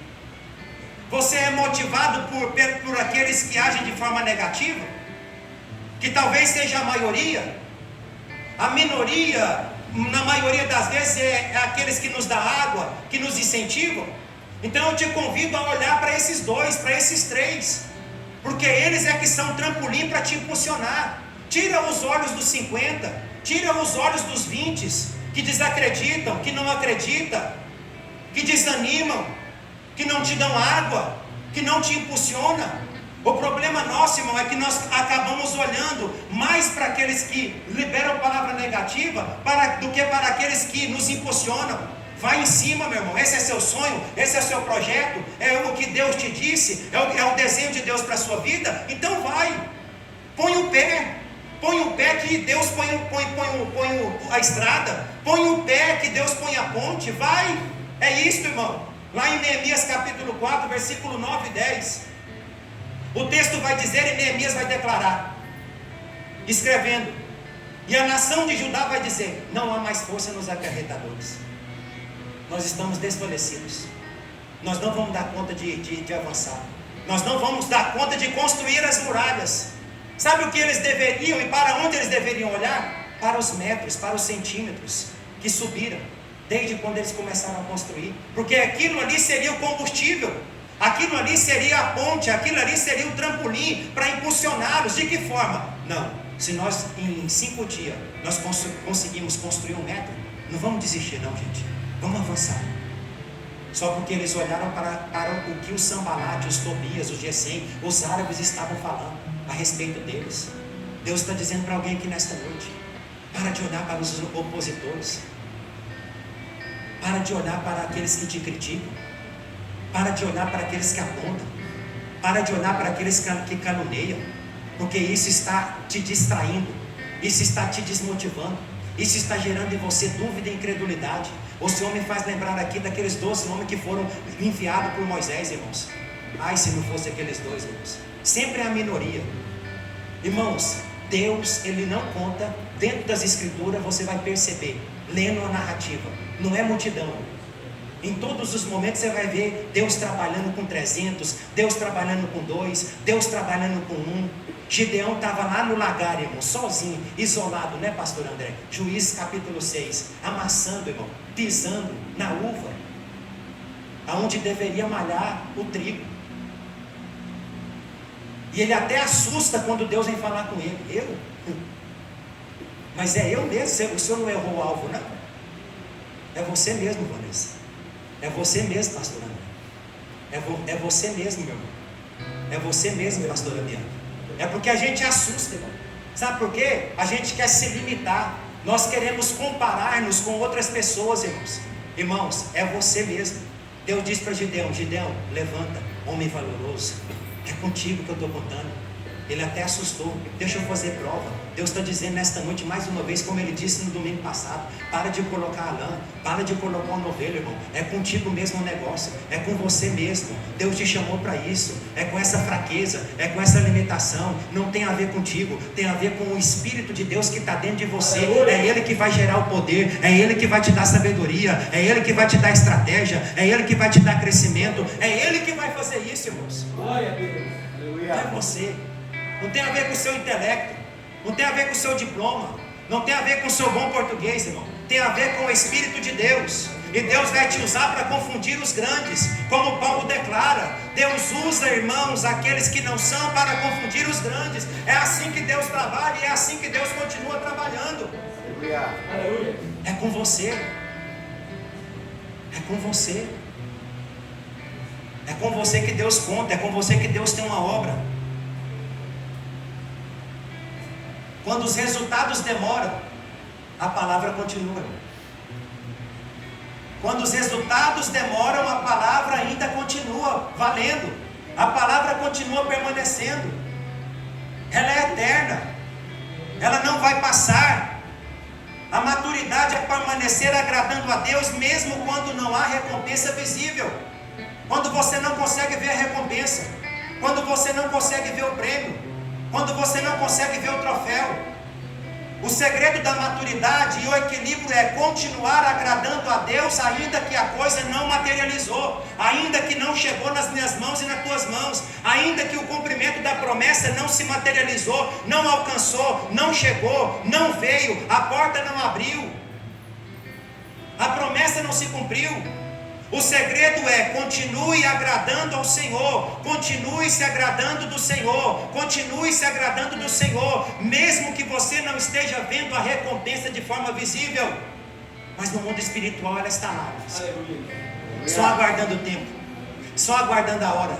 S1: Você é motivado por aqueles que agem de forma negativa? Que talvez seja a maioria. A minoria, na maioria das vezes, é aqueles que nos dão água, que nos incentivam. Então eu te convido a olhar para esses dois, para esses três, porque eles é que são trampolim para te impulsionar. Tira os olhos dos 50, tira os olhos dos 20, que desacreditam, que não acreditam, que desanimam, que não te dão água, que não te impulsionam. O problema nosso, irmão, é que nós acabamos olhando mais para aqueles que liberam palavra negativa do que para aqueles que nos impulsionam. Vai em cima, meu irmão, esse é seu sonho, esse é seu projeto, é o que Deus te disse, é o desenho de Deus para a sua vida, então vai, põe o pé que Deus põe a estrada, põe o pé que Deus põe a ponte, vai, é isso, irmão. Lá em Neemias capítulo 4, versículo 9 e 10, o texto vai dizer, e Neemias vai declarar, escrevendo, e a nação de Judá vai dizer: não há mais força nos acarretadores, nós estamos desfalecidos, nós não vamos dar conta de avançar, nós não vamos dar conta de construir as muralhas. Sabe o que eles deveriam e para onde eles deveriam olhar? Para os metros, para os centímetros que subiram desde quando eles começaram a construir, porque aquilo ali seria o combustível, aquilo ali seria a ponte, aquilo ali seria o trampolim para impulsioná-los. De que forma? Não, se nós em 5 dias nós conseguimos construir 1 metro, não vamos desistir não, gente, vamos avançar. Só porque eles olharam para o que os Sambalate, os Tobias, os Gesem, os árabes estavam falando a respeito deles. Deus está dizendo para alguém aqui nesta noite: para de olhar para os opositores, para de olhar para aqueles que te criticam, para de olhar para aqueles que apontam, para de olhar para aqueles que caluniam, porque isso está te distraindo, isso está te desmotivando, isso está gerando em você dúvida e incredulidade. O Senhor me faz lembrar aqui daqueles 12 homens que foram enviados por Moisés, irmãos. Ai, se não fosse aqueles 2, irmãos. Sempre é a minoria. Irmãos, Deus, Ele não conta. Dentro das escrituras você vai perceber, lendo a narrativa, não é multidão. Em todos os momentos você vai ver Deus trabalhando com 300, Deus trabalhando com 2, Deus trabalhando com 1. Gideão estava lá no lagar, irmão, sozinho, isolado, né, pastor André? Juízes capítulo 6, amassando, irmão, pisando na uva, aonde deveria malhar o trigo. E ele até assusta quando Deus vem falar com ele. Eu? Mas é eu mesmo, o senhor não errou o alvo, não? É você mesmo, Vanessa. É você mesmo, pastor André. É você mesmo, meu irmão. É você mesmo, pastor Adriano. É porque a gente assusta, irmão. Sabe por quê? A gente quer se limitar. Nós queremos comparar-nos com outras pessoas, irmãos. Irmãos, é você mesmo. Deus disse para Gideão: Gideão, levanta, homem valoroso. É contigo que eu estou contando. Ele até assustou. Deixa eu fazer prova. Deus está dizendo nesta noite mais uma vez, como Ele disse no domingo passado: para de colocar a lã, para de colocar uma ovelha, irmão. É contigo mesmo o negócio, é com você mesmo. Deus te chamou para isso. É com essa fraqueza, é com essa limitação. Não tem a ver contigo, tem a ver com o Espírito de Deus que está dentro de você. É Ele que vai gerar o poder, é Ele que vai te dar sabedoria, é Ele que vai te dar estratégia, é Ele que vai te dar crescimento, é Ele que vai fazer isso, irmãos. Glória a Deus. Não é você. Não tem a ver com o seu intelecto, não tem a ver com o seu diploma, não tem a ver com o seu bom português, irmão. Tem a ver com o Espírito de Deus. E Deus vai te usar para confundir os grandes, como Paulo declara. Deus usa, irmãos, aqueles que não são para confundir os grandes. É assim que Deus trabalha e é assim que Deus continua trabalhando. Aleluia. É com você. É com você. É com você que Deus conta, é com você que Deus tem uma obra. Quando os resultados demoram, a palavra continua. Quando os resultados demoram, a palavra ainda continua valendo. A palavra continua permanecendo. Ela é eterna. Ela não vai passar. A maturidade é permanecer agradando a Deus, mesmo quando não há recompensa visível. Quando você não consegue ver a recompensa. Quando você não consegue ver o prêmio. Quando você não consegue ver o troféu. O segredo da maturidade e o equilíbrio é continuar agradando a Deus, ainda que a coisa não materializou, ainda que não chegou nas minhas mãos e nas tuas mãos, ainda que o cumprimento da promessa não se materializou, não alcançou, não chegou, não veio, a porta não abriu, a promessa não se cumpriu. O segredo é: continue agradando ao Senhor, continue se agradando do Senhor, continue se agradando do Senhor, mesmo que você não esteja vendo a recompensa de forma visível, mas no mundo espiritual ela está lá, só aguardando o tempo, só aguardando a hora,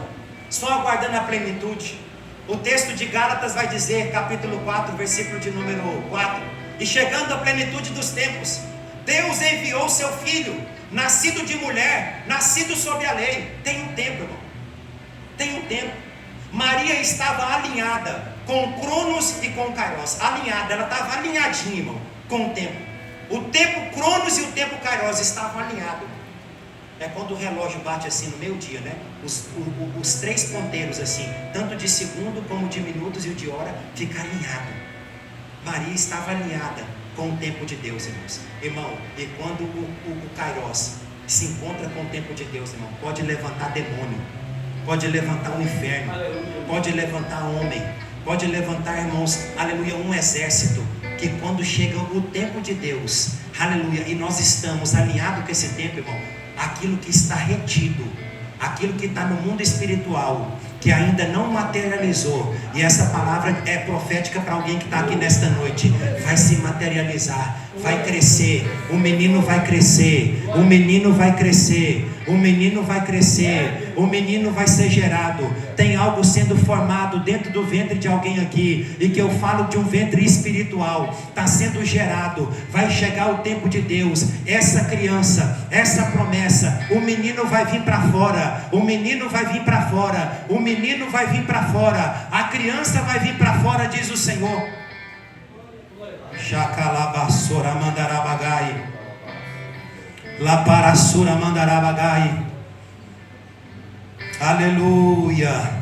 S1: só aguardando a plenitude. O texto de Gálatas vai dizer, capítulo 4, versículo de número 4: e chegando à plenitude dos tempos, Deus enviou seu Filho, nascido de mulher, nascido sob a lei. Tem um tempo, irmão. Tem um tempo. Maria estava alinhada com Cronos e com Kairos. Alinhada, ela estava alinhadinha, irmão, com o tempo. O tempo Cronos e o tempo Kairos estavam alinhados. É quando o relógio bate assim no meio-dia, né? Os três ponteiros assim, tanto de segundo como de minutos e o de hora, fica alinhado. Maria estava alinhada com o tempo de Deus, irmãos. Irmão, e quando o Kairos se encontra com o tempo de Deus, irmão, pode levantar demônio, pode levantar o inferno, pode levantar homem, pode levantar, irmãos, aleluia, um exército, que quando chega o tempo de Deus, aleluia, e nós estamos alinhados com esse tempo, irmão, aquilo que está retido, aquilo que está no mundo espiritual, que ainda não materializou, e essa palavra é profética para alguém que está aqui nesta noite, vai se materializar, vai crescer, o menino vai crescer, o menino vai crescer, o menino vai crescer, o menino vai ser gerado. Tem algo sendo formado dentro do ventre de alguém aqui, e que eu falo de um ventre espiritual, está sendo gerado, vai chegar o tempo de Deus, essa criança, essa promessa, o menino vai vir para fora, o menino vai vir para fora, o menino vai vir para fora, a criança vai vir para fora, diz o Senhor. Chacalabassora mandarabagai, Laparassura mandarabagai. Aleluia,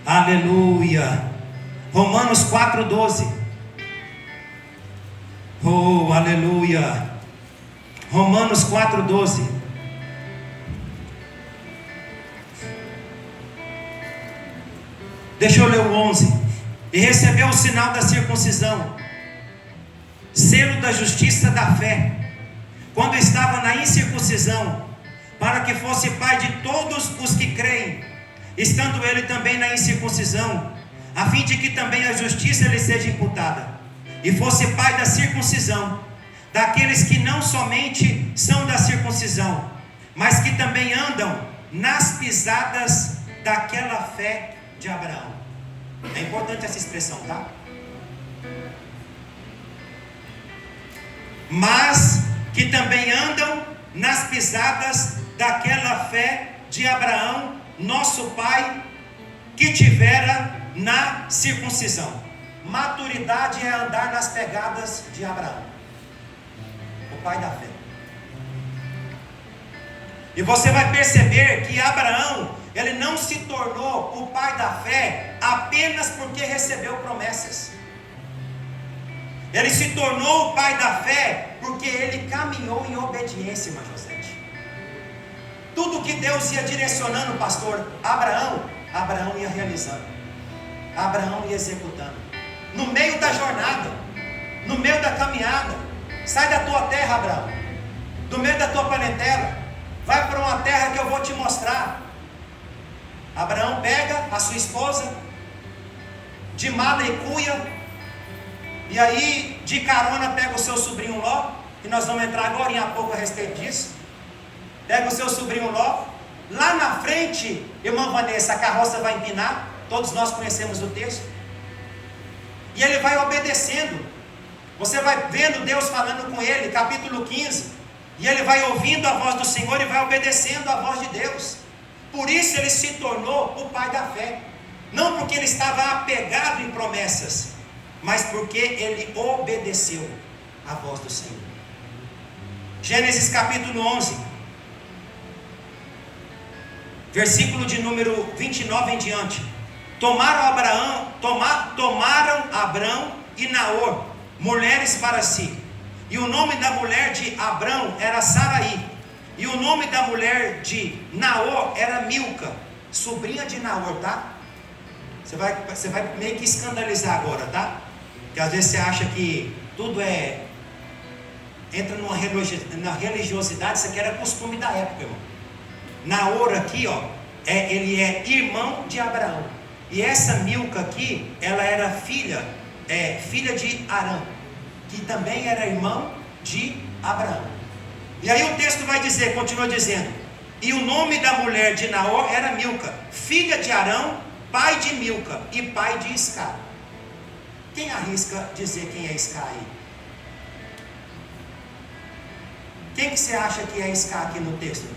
S1: aleluia. Romanos 4:12. Oh, aleluia. Romanos 4,12. Deixa eu ler o 11. E recebeu o sinal da circuncisão, selo da justiça da fé, quando estava na incircuncisão, para que fosse pai de todos os que creem, estando ele também na incircuncisão, a fim de que também a justiça lhe seja imputada, e fosse pai da circuncisão, daqueles que não somente são da circuncisão, mas que também andam nas pisadas daquela fé de Abraão. É importante essa expressão, tá? Mas que também andam nas pisadas daquela fé de Abraão, nosso pai, que tivera na circuncisão. Maturidade é andar nas pegadas de Abraão, o pai da fé. E você vai perceber que Abraão, ele não se tornou o pai da fé apenas porque recebeu promessas. Ele se tornou o pai da fé porque ele caminhou em obediência, irmã Josete. Tudo que Deus ia direcionando, pastor, Abraão ia realizando, Abraão ia executando. No meio da jornada, no meio da caminhada, sai da tua terra, Abraão, do meio da tua parentela, vai para uma terra que eu vou te mostrar. Abraão pega a sua esposa, de mala e cuia, e aí de carona pega o seu sobrinho Ló, e nós vamos entrar agora em pouco a respeito disso. Pega o seu sobrinho Ló, lá na frente, irmã Vanessa, a carroça vai empinar, todos nós conhecemos o texto, e ele vai obedecendo. Você vai vendo Deus falando com ele, capítulo 15, e ele vai ouvindo a voz do Senhor e vai obedecendo a voz de Deus. Por isso ele se tornou o pai da fé, não porque ele estava apegado em promessas, mas porque ele obedeceu a voz do Senhor. Gênesis capítulo 11, versículo de número 29 em diante. Tomaram Abrão e Naor mulheres para si, e o nome da mulher de Abrão era Saraí, e o nome da mulher de Naor era Milca, sobrinha de Naor, tá? Você vai meio que escandalizar agora, tá? Porque às vezes você acha que tudo entra na religiosidade, isso aqui era costume da época, irmão. Naor aqui, ó, ele é irmão de Abraão. E essa Milca aqui, ela era filha de Arã, que também era irmão de Abraão. E aí o texto vai dizer, continua dizendo, e o nome da mulher de Naor era Milca, filha de Arão, pai de Milca e pai de Isca. Quem arrisca dizer quem é Isca aí? Quem que você acha que é Isca aqui no texto?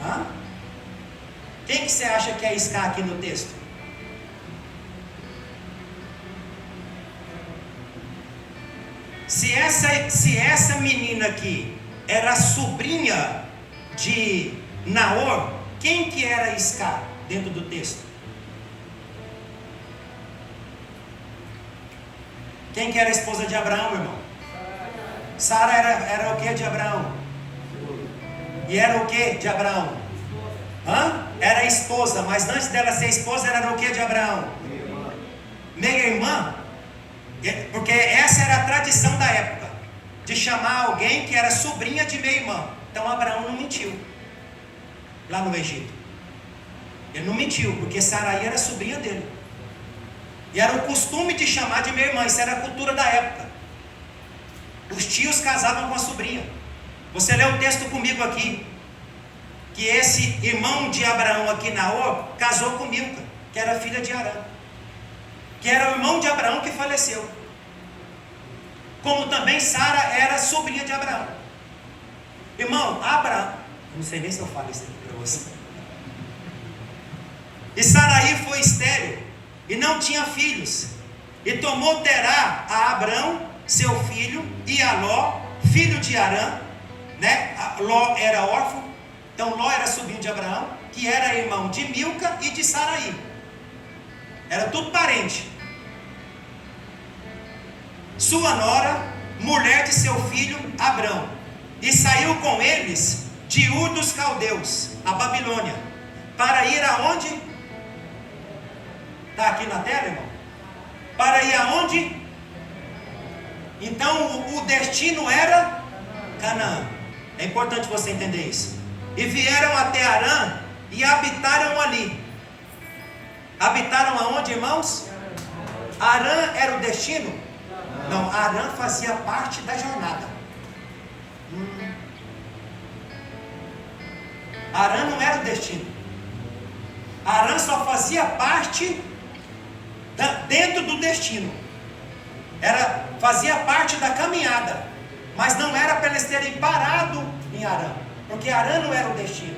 S1: Hã? Quem que você acha que é Isca aqui no texto? Se essa menina aqui era sobrinha de Naor, quem que era Isca dentro do texto? Quem que era a esposa de Abraão, irmão? Sara era o que de Abraão? E era o que de Abraão? Era esposa, mas antes dela ser esposa, era o que de Abraão? Meia-irmã? Porque essa era a tradição da época, de chamar alguém que era sobrinha de meia-irmã. Então Abraão não mentiu lá no Egito. Ele não mentiu, porque Saraí era sobrinha dele. E era o costume de chamar de meia-irmã, isso era a cultura da época. Os tios casavam com a sobrinha. Você lê o texto comigo aqui, que esse irmão de Abraão aqui, Naor, casou com Milca, que era filha de Arã, que era o irmão de Abraão que faleceu. Como também Sara era sobrinha de Abraão. Irmão, Abraão, não sei nem se eu falo isso aqui para você. E Saraí foi estéril e não tinha filhos, e tomou Terá a Abrão, seu filho, e a Ló, filho de Arã, né? Ló era órfão, então Ló era sobrinho de Abraão, que era irmão de Milca e de Saraí. Era tudo parente. sua nora, mulher de seu filho Abrão, e saiu com eles de Ur dos Caldeus, a Babilônia, para ir aonde? Está aqui na tela, irmão? Para ir aonde? Então o destino era Canaã. É importante você entender isso. E vieram até Harã e habitaram ali. Habitaram aonde, irmãos? Harã era o destino? Não, Harã fazia parte da jornada. Harã não era o destino. Harã só fazia parte dentro do destino. Fazia parte da caminhada, mas não era para eles terem parado em Harã, porque Harã não era o destino.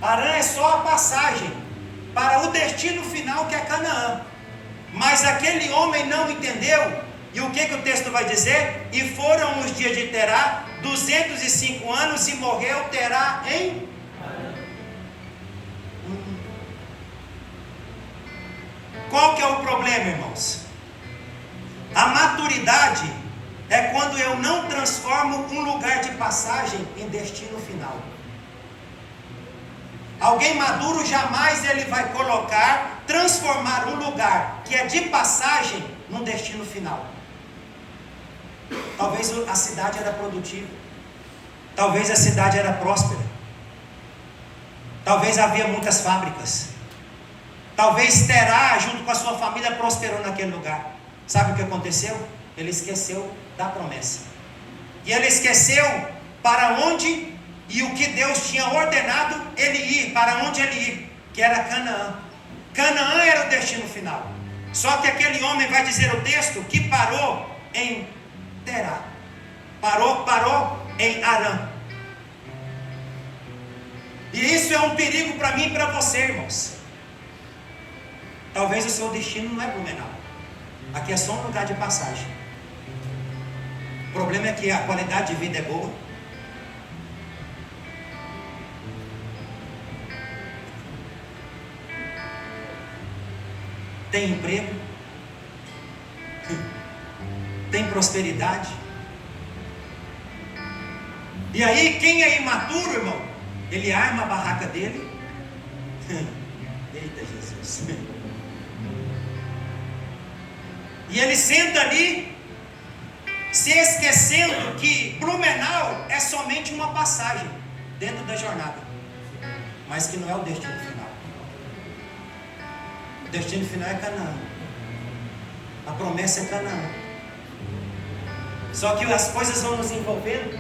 S1: Harã é só a passagem para o destino final, que é Canaã. Mas aquele homem não entendeu. E o que o texto vai dizer? E foram os dias de Terá 205 anos, e morreu Terá em Qual que é o problema, irmãos? A maturidade é quando eu não transformo um lugar de passagem em destino final. Alguém maduro jamais ele vai transformar um lugar que é de passagem num destino final. Talvez a cidade era produtiva, talvez a cidade era próspera, talvez havia muitas fábricas, talvez Terá junto com a sua família prosperou naquele lugar. Sabe o que aconteceu? Ele esqueceu da promessa, e ele esqueceu para onde e o que Deus tinha ordenado ele ir, para onde ele ir, que era Canaã. Canaã era o destino final. Só que aquele homem, vai dizer o texto, que parou em Terá, parou em Harã. E isso é um perigo para mim e para você, irmãos. Talvez o seu destino não é Blumenau. Aqui é só um lugar de passagem. O problema é que a qualidade de vida é boa. Tem emprego. Tem prosperidade. E aí, quem é imaturo, irmão, ele arma a barraca dele. Eita Jesus. E ele senta ali, se esquecendo que Blumenau é somente uma passagem dentro da jornada, mas que não é o destino final. O destino final é Canaã. A promessa é Canaã. Só que as coisas vão nos envolvendo,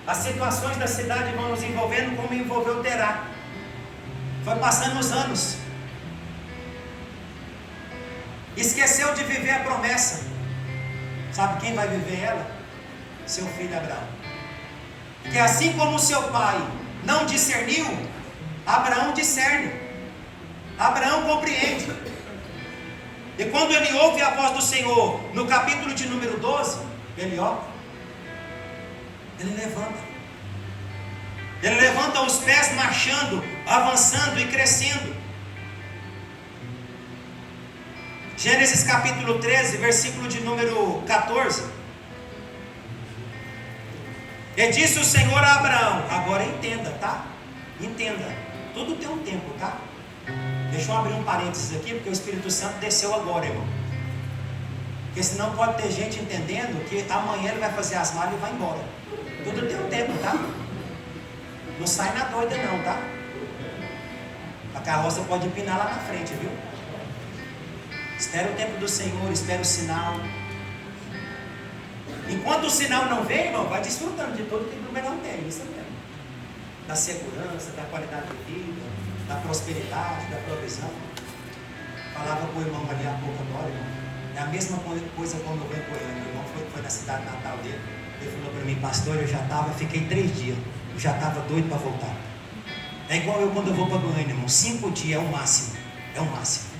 S1: as situações da cidade vão nos envolvendo, como envolveu Terá. Foi passando os anos, esqueceu de viver a promessa. Sabe quem vai viver ela? Seu filho Abraão. Que assim como seu pai não discerniu, Abraão discerne. Abraão compreende. E quando ele ouve a voz do Senhor, no capítulo de número 12, ele levanta os pés, marchando, avançando e crescendo. Gênesis capítulo 13, versículo de número 14. E disse o Senhor a Abraão, agora entenda, tá? Entenda, tudo tem um tempo, tá? Deixa eu abrir um parênteses aqui, porque o Espírito Santo desceu agora, irmão. Porque senão pode ter gente entendendo que amanhã ele vai fazer as malas e vai embora. Tudo tem um tempo, tá? Não sai na doida não, tá? A carroça pode empinar lá na frente, viu? Espera o tempo do Senhor, espera o sinal. Enquanto o sinal não vem, irmão, vai desfrutando de tudo que o Blumenau tem, isso mesmo. Da segurança, da qualidade de vida, da prosperidade, da provisão. Falava com o irmão ali há pouco agora, irmão. É a mesma coisa quando eu venho em Goiânia. O irmão foi na cidade natal dele. Ele falou para mim, pastor, fiquei 3 dias. Eu já estava doido para voltar. É igual eu quando eu vou para Goiânia, irmão. 5 dias é o máximo. É o máximo.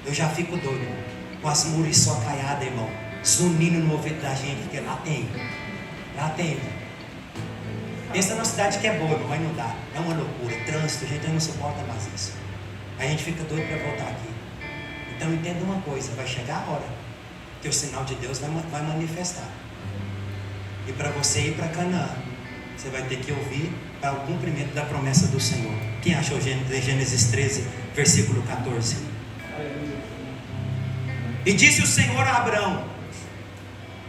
S1: Eu já fico doido, irmão. Com as muriçó caiadas, irmão. Zunindo no ouvido da gente, porque lá tem. Lá tem. Pensa numa cidade que é boa, irmão, mas não dá. É uma loucura. Trânsito, a gente não suporta mais isso. A gente fica doido para voltar aqui. Então entenda uma coisa, vai chegar a hora que o sinal de Deus vai manifestar. E para você ir para Canaã, você vai ter que ouvir para o cumprimento da promessa do Senhor. Quem achou Gênesis 13, versículo 14? E disse o Senhor a Abrão.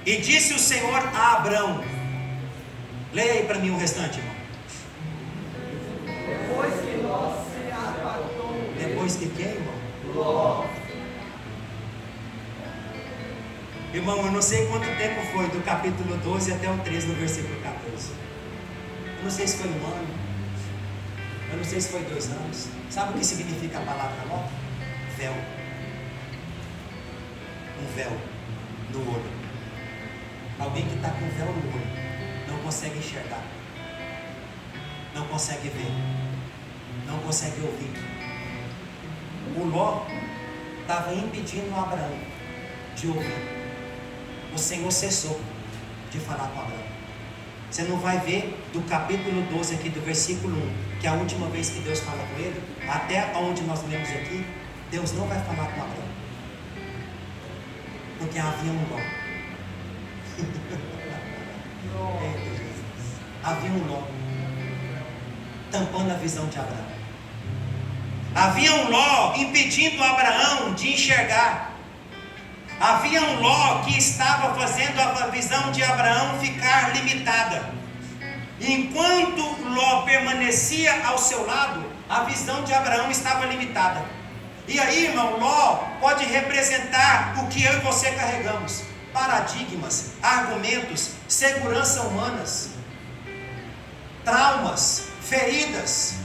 S1: E disse o Senhor a Abrão. Leia aí para mim o restante, irmão.
S2: Depois que Ló se apartou.
S1: Depois que quem, irmão?
S2: Ló.
S1: Irmão, eu não sei quanto tempo foi, do capítulo 12 até o 13, no versículo 14. Eu não sei se foi 1 ano. Eu não sei se foi 2 anos. Sabe o que significa a palavra Ló? Véu. Um véu no olho. Alguém que está com véu no olho não consegue enxergar, não consegue ver, não consegue ouvir. O Ló estava impedindo o Abraão de ouvir. O Senhor cessou de falar com Abraão. Você não vai ver do capítulo 12 aqui, do versículo 1, que é a última vez que Deus fala com ele, até onde nós lemos aqui, Deus não vai falar com Abraão, porque havia um Ló. Havia um Ló tampando a visão de Abraão. Havia um Ló impedindo Abraão de enxergar. Havia um Ló que estava fazendo a visão de Abraão ficar limitada. Enquanto Ló permanecia ao seu lado, a visão de Abraão estava limitada. E aí, irmão, Ló pode representar o que eu e você carregamos: paradigmas, argumentos, segurança humanas, traumas, feridas.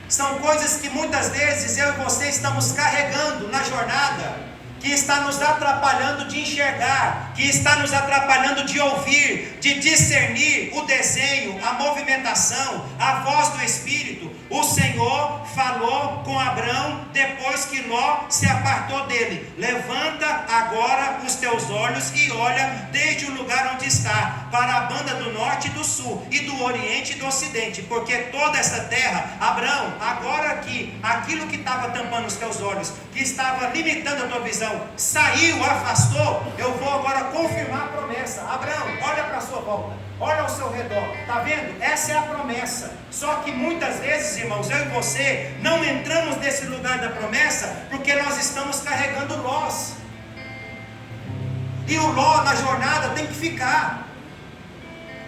S1: São coisas que muitas vezes eu e você estamos carregando na jornada, que está nos atrapalhando de enxergar, que está nos atrapalhando de ouvir, de discernir o desenho, a movimentação, a voz do Espírito. O Senhor falou com Abrão depois que Ló se apartou dele: levanta agora os teus olhos e olha desde o lugar onde está, para a banda do norte e do sul, e do oriente e do ocidente, porque toda essa terra, Abrão, agora aqui, aquilo que estava tampando os teus olhos, que estava limitando a tua visão, saiu, afastou. Eu vou agora confirmar a promessa. Abrão, olha para a sua volta, olha ao seu redor, está vendo? Essa é a promessa. Só que muitas vezes, irmãos, eu e você não entramos nesse lugar da promessa, porque nós estamos carregando Lós. E o Ló na jornada tem que ficar.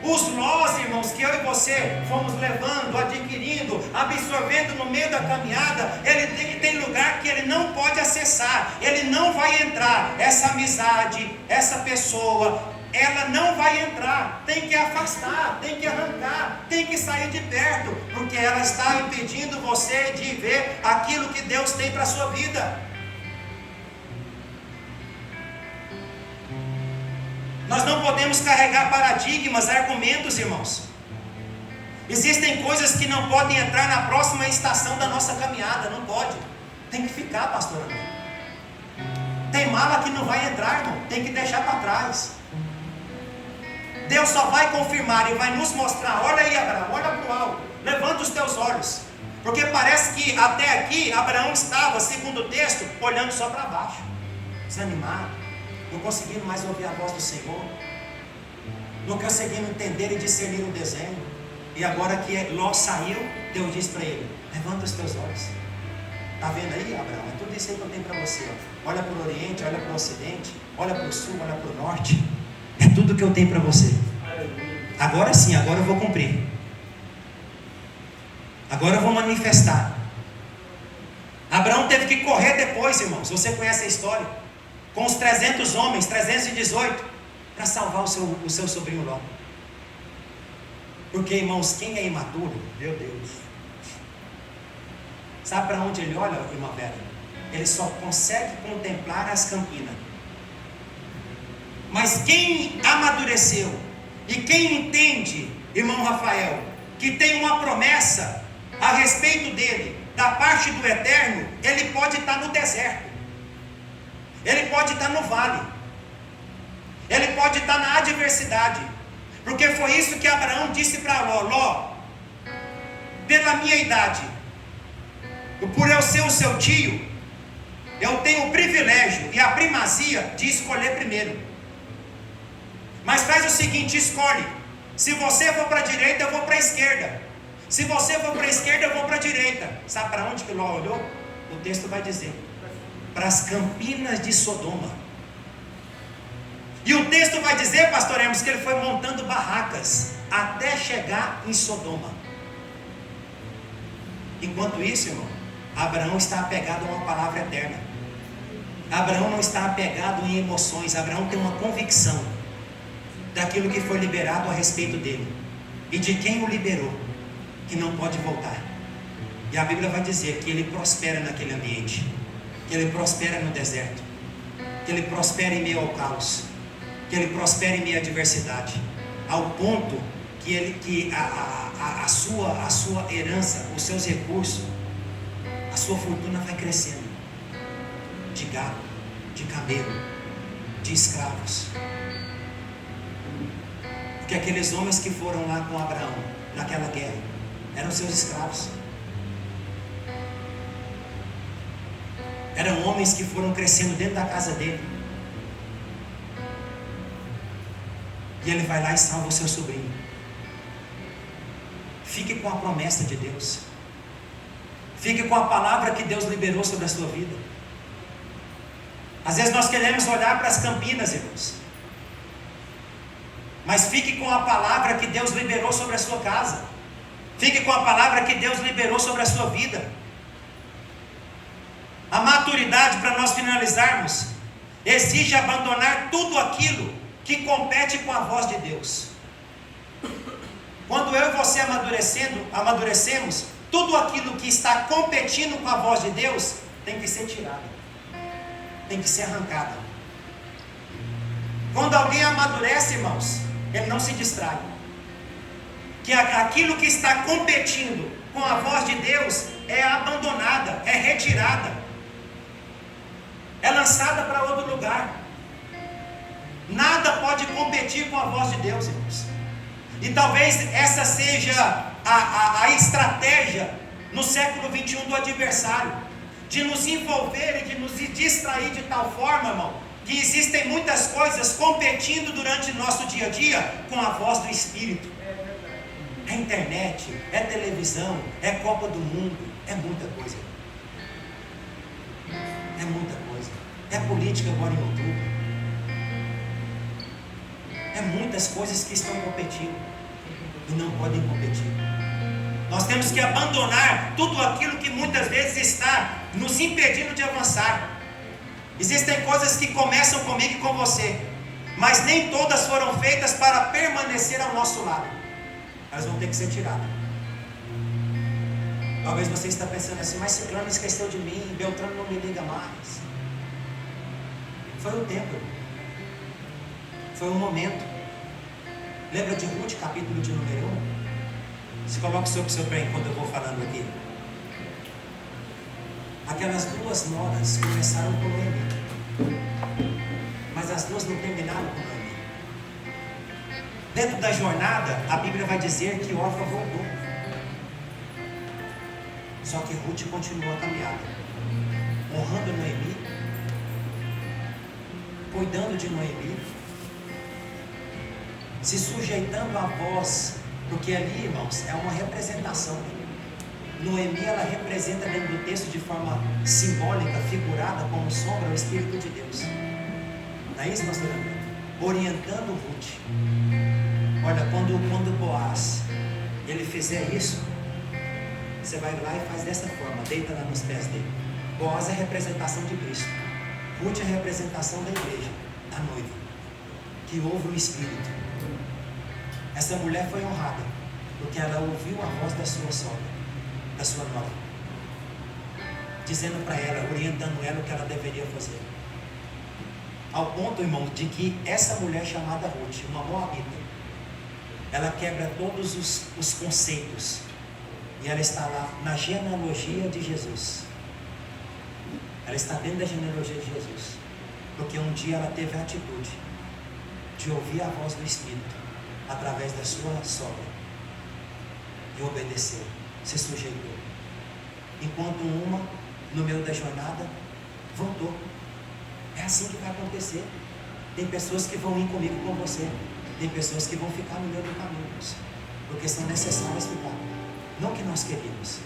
S1: Os Lós, irmãos, que eu e você fomos levando, adquirindo, absorvendo no meio da caminhada, ele tem lugar que ele não pode acessar, ele não vai entrar. Essa amizade, essa pessoa, ela não vai entrar. Tem que afastar, tem que arrancar, tem que sair de perto, porque ela está impedindo você de ver aquilo que Deus tem para a sua vida. Nós não podemos carregar paradigmas, argumentos, irmãos. Existem coisas que não podem entrar na próxima estação da nossa caminhada. Não pode. Tem que ficar, pastor. Tem mala que não vai entrar, irmão. Tem que deixar para trás. Deus só vai confirmar e vai nos mostrar. Olha aí, Abraão, olha para o alto. Levanta os teus olhos. Porque parece que até aqui Abraão estava, segundo o texto, olhando só para baixo, desanimado, não conseguindo mais ouvir a voz do Senhor, não conseguindo entender e discernir o desenho. E agora que Ló saiu, Deus diz para ele: levanta os teus olhos. Está vendo aí, Abraão? É tudo isso aí que eu tenho para você. Ó. Olha para o Oriente, olha para o Ocidente, olha para o Sul, olha para o Norte. É tudo que eu tenho para você. Agora sim, agora eu vou cumprir. Agora eu vou manifestar. Abraão teve que correr depois, irmãos. Você conhece a história. Com os 300 homens, 318, para salvar o seu sobrinho Ló. Porque, irmãos, quem é imaturo, meu Deus, sabe para onde ele olha, irmã Vera? Ele só consegue contemplar as campinas. Mas quem amadureceu e quem entende, irmão Rafael, que tem uma promessa a respeito dele, da parte do eterno, ele pode estar no deserto. Ele pode estar no vale, ele pode estar na adversidade, porque foi isso que Abraão disse para Ló: Ló, pela minha idade, por eu ser o seu tio, Eu tenho o privilégio e a primazia de escolher primeiro. Mas faz o seguinte, escolhe. Se você for para a direita, eu vou para a esquerda. Se você for para a esquerda, eu vou para a direita. Sabe para onde que Ló olhou? O texto vai dizer: para as campinas de Sodoma. E o texto vai dizer, pastor Hermes, que ele foi montando barracas até chegar em Sodoma. Enquanto isso, irmão, Abraão está apegado a uma palavra eterna. Abraão não está apegado em emoções. Abraão tem uma convicção daquilo que foi liberado a respeito dele e de quem o liberou, que não pode voltar. E a Bíblia vai dizer que ele prospera naquele ambiente, que ele prospera no deserto, que ele prospera em meio ao caos, que ele prospera em meio à adversidade, ao ponto que a sua herança, os seus recursos, a sua fortuna vai crescendo, de gado, de camelo, de escravos. Porque aqueles homens que foram lá com Abraão naquela guerra eram seus escravos. Eram homens que foram crescendo dentro da casa dele. E ele vai lá e salva o seu sobrinho. Fique com a promessa de Deus. Fique com a palavra que Deus liberou sobre a sua vida. Às vezes nós queremos olhar para as campinas, irmãos, mas fique com a palavra que Deus liberou sobre a sua casa. Fique com a palavra que Deus liberou sobre a sua vida. A maturidade, para nós finalizarmos, exige abandonar tudo aquilo que compete com a voz de Deus. Quando eu e você amadurecemos, tudo aquilo que está competindo com a voz de Deus tem que ser tirado, tem que ser arrancado. Quando alguém amadurece, irmãos, ele não se distrai. Que aquilo que está competindo com a voz de Deus é abandonada, é retirada, é lançada para outro lugar. Nada pode competir com a voz de Deus, irmãos. E talvez essa seja a estratégia no século 21 do adversário, de nos envolver e de nos distrair de tal forma, irmão, que existem muitas coisas competindo durante o nosso dia a dia com a voz do Espírito. É internet, é televisão, é Copa do Mundo, é muita coisa. É muita coisa. É política agora em outubro. É muitas coisas que estão competindo e não podem competir. Nós temos que abandonar tudo aquilo que muitas vezes está nos impedindo de avançar. Existem coisas que começam comigo e com você, mas nem todas foram feitas para permanecer ao nosso lado. Elas vão ter que ser tiradas. Talvez você está pensando assim: mas Ciclano esqueceu de mim, Beltrano não me liga mais. Foi o tempo, foi um momento. Lembra de Ruth, capítulo de número 1? Se coloca o seu pé enquanto eu vou falando aqui. Aquelas duas noras começaram com Noemi, mas as duas não terminaram com Noemi. Dentro da jornada, a Bíblia vai dizer que Orfa voltou. Só que Ruth continuou a caminhada, honrando Noemi, cuidando de Noemi, se sujeitando à voz, porque ali, irmãos, é uma representação. Noemi, ela representa dentro do texto de forma simbólica, figurada, como sombra, o Espírito de Deus. Não é isso, pastor André? Orientando Ruth. Olha, quando Boaz, ele fizer isso, você vai lá e faz dessa forma, deita lá nos pés dele. Boaz é a representação de Cristo. Ruth é a representação da igreja, da noiva, que ouve o Espírito. Essa mulher foi honrada, porque ela ouviu a voz da sua sogra, da sua nora, dizendo para ela, orientando ela o que ela deveria fazer. Ao ponto, irmão, de que essa mulher chamada Ruth, uma moabita, ela quebra todos os conceitos, e ela está lá na genealogia de Jesus. Ela está dentro da genealogia de Jesus, porque um dia ela teve a atitude de ouvir a voz do Espírito através da sua sogra e obedeceu, se sujeitou. Enquanto uma, no meio da jornada, Voltou. É assim que vai acontecer. Tem pessoas que vão ir comigo com você. Tem pessoas que vão ficar no meio do caminho, porque são necessárias ficar. Não que nós queríamos.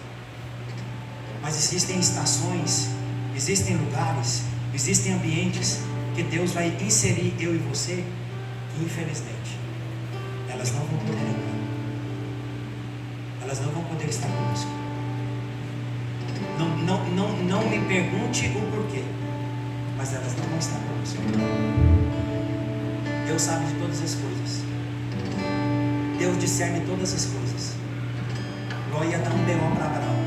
S1: Mas existem estações, existem lugares, existem ambientes que Deus vai inserir eu e você, que infelizmente elas não vão poder entrar. Elas não vão poder estar conosco. Não me pergunte o porquê, mas elas não vão estar conosco. Deus sabe de todas as coisas. Deus discerne todas as coisas. Ló ia dar um B.O. para Abraão.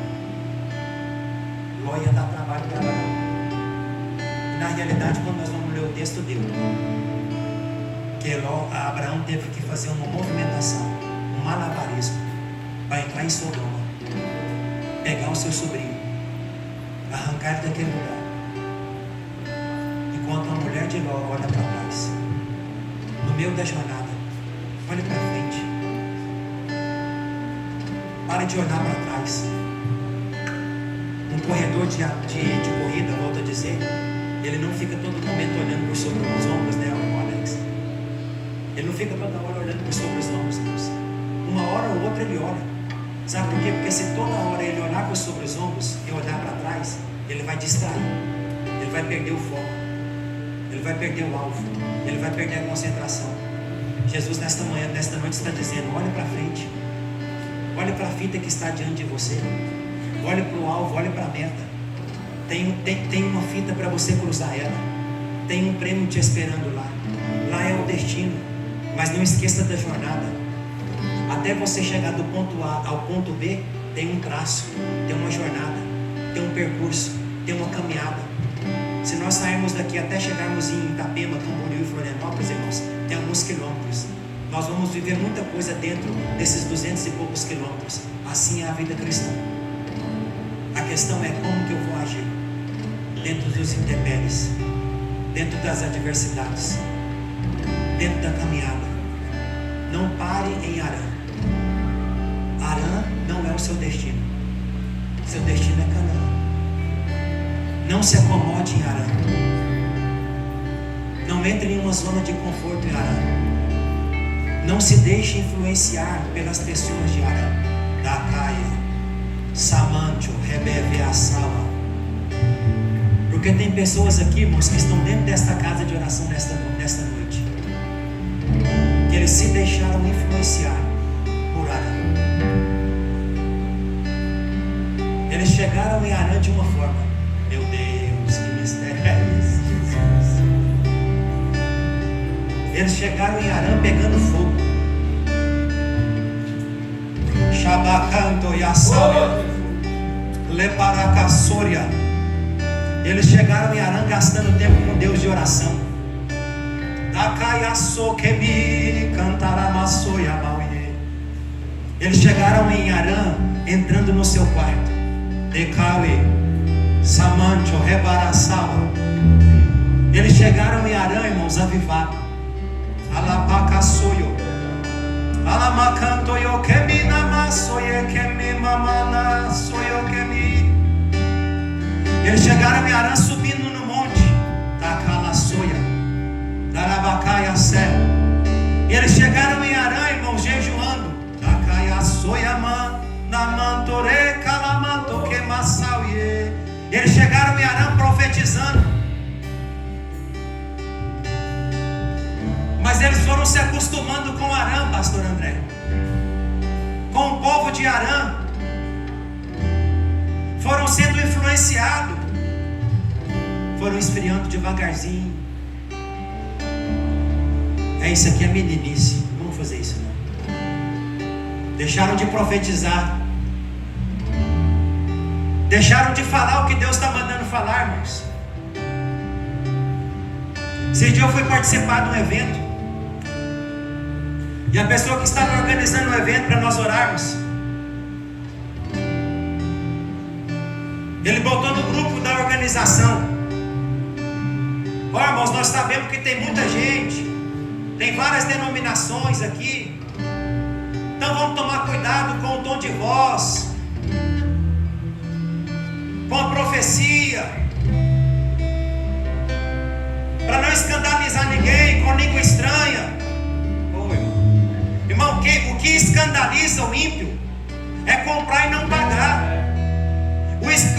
S1: Ló ia dar trabalho para Abraão. E na realidade, quando nós vamos ler o texto, deu. Que Abraão teve que fazer uma movimentação, um malabarismo, para entrar em Sodoma, pegar o seu sobrinho, arrancar ele daquele lugar. Enquanto a mulher de Ló olha para trás, no meio da jornada, olhe para frente. Pare de olhar para trás. Um corredor de corrida, volto a dizer, ele não fica todo momento olhando por sobre os ombros, né, Alex? Ele não fica toda hora olhando por sobre os ombros. Uma hora ou outra ele olha. Sabe por quê? Porque se toda hora ele olhar por sobre os ombros e olhar para trás, ele vai distrair. Ele vai perder o foco. Ele vai perder o alvo. Ele vai perder a concentração. Jesus nesta noite está dizendo: olhe para frente. Olhe para a fita que está diante de você. Olhe para o alvo, olhe para a meta. Tem uma fita para você cruzar ela. Tem um prêmio te esperando lá. Lá é o destino. Mas não esqueça da jornada. Até você chegar do ponto A ao ponto B, tem um traço, tem uma jornada, tem um percurso, tem uma caminhada. Se nós sairmos daqui até chegarmos em Itapema, Camboriú e Florianópolis, irmãos, tem alguns quilômetros. Nós vamos viver muita coisa dentro desses 200 e poucos quilômetros. Assim é a vida cristã. A questão é como que eu vou agir dentro dos intempéries, dentro das adversidades, dentro da caminhada. Não pare em Harã. Harã não é o seu destino. Seu destino é Canaã. Não se acomode em Harã. Não entre em uma zona de conforto em Harã. Não se deixe influenciar pelas pessoas de Harã. Dacaia, Samantio, Rebeve, Assala. Porque tem pessoas aqui, irmãos, que estão dentro desta casa de oração nesta noite, que eles se deixaram influenciar por Harã. Eles chegaram em Harã de uma forma. Meu Deus, que mistério é esse, Jesus. Eles chegaram em Harã pegando fogo. Shabacanto e Assália, Leparacassoria. Eles chegaram em Harã gastando tempo com Deus de oração. Eles chegaram em Harã entrando no seu quarto. Decaue, Samantio, Rebaraçala. Eles chegaram em Harã, irmãos, avivados. Alapacassoio, Alamacantoyo, Keminamasoye, Kemimamanasoyo, Kemi. Eles chegaram em Harã subindo no monte Tacalassoia, Darabacaia, Sé. Eles chegaram em Harã, irmãos, jejuando. Tacaia, Soyaman, Namantore, Calamanto, Quemassauye. Eles chegaram em Harã profetizando. Mas eles foram se acostumando com Harã, pastor André, com o povo de Harã. Foram sendo influenciados. Foram esfriando devagarzinho. Isso aqui é meninice. Não vamos fazer isso não. Deixaram de profetizar. Deixaram de falar o que Deus está mandando falar, irmãos. Esse dia eu fui participar de um evento. E a pessoa que estava organizando o evento para nós orarmos, ele botou no grupo da organização: ó, irmãos, nós sabemos que tem muita gente, tem várias denominações aqui, então vamos tomar cuidado com o tom de voz, com a profecia, para não escandalizar ninguém com língua estranha. Oh, irmão, o que escandaliza o ímpio é comprar e não pagar.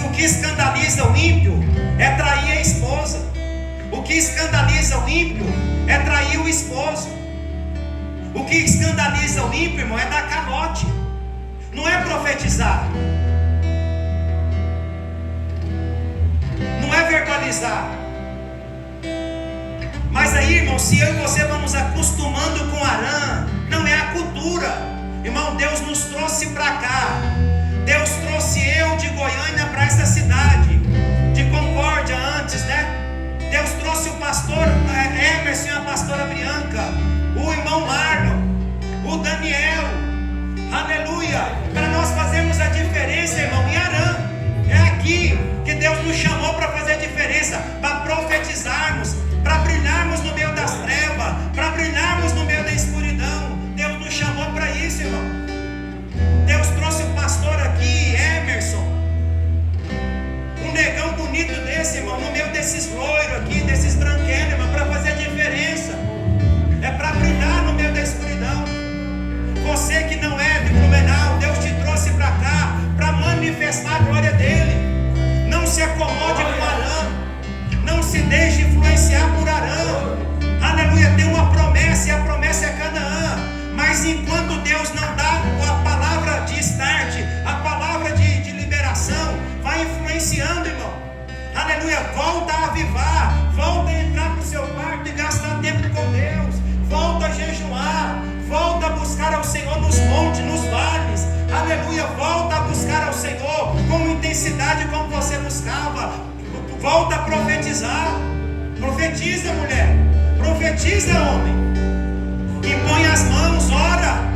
S1: O que escandaliza o ímpio é trair a esposa. O que escandaliza o ímpio é trair o esposo. O que escandaliza o ímpio, irmão, é dar calote. Não é profetizar. Não é verbalizar. Mas aí, irmão, se eu e você vamos acostumando com Arã, não é a cultura. Irmão, Deus nos trouxe para cá. Deus trouxe eu de Goiânia para essa cidade, de Concórdia antes, né? Deus trouxe o pastor Emerson e a pastora Bianca, o irmão Marlon, o Daniel, aleluia, para nós fazermos a diferença, irmão, em Arã. É aqui que Deus nos chamou para fazer a diferença, para profetizarmos, para brilharmos no meio das trevas, para brilharmos no meio da escuridão. Deus nos chamou para isso, irmão. Deus trouxe o pastor aqui, Emerson, um negão bonito desse, irmão, no meio desses loiros aqui, desses branquelos, irmão, para fazer a diferença. É para brilhar no meio da escuridão. Você que não é de Blumenau, Deus te trouxe para cá para manifestar a glória dele. Não se acomode com Arã, não se deixe influenciar por Arã. Aleluia, tem uma promessa e a promessa é Canaã. Mas enquanto Deus não dá a palavra de start, a palavra de liberação, vai influenciando, irmão. Aleluia, volta a avivar, volta a entrar no seu quarto e gastar tempo com Deus, volta a jejuar, volta a buscar ao Senhor nos montes, nos vales. Aleluia, volta a buscar ao Senhor com intensidade como você buscava. Volta a profetizar. Profetiza, mulher, profetiza, homem. Impõe as mãos, ora,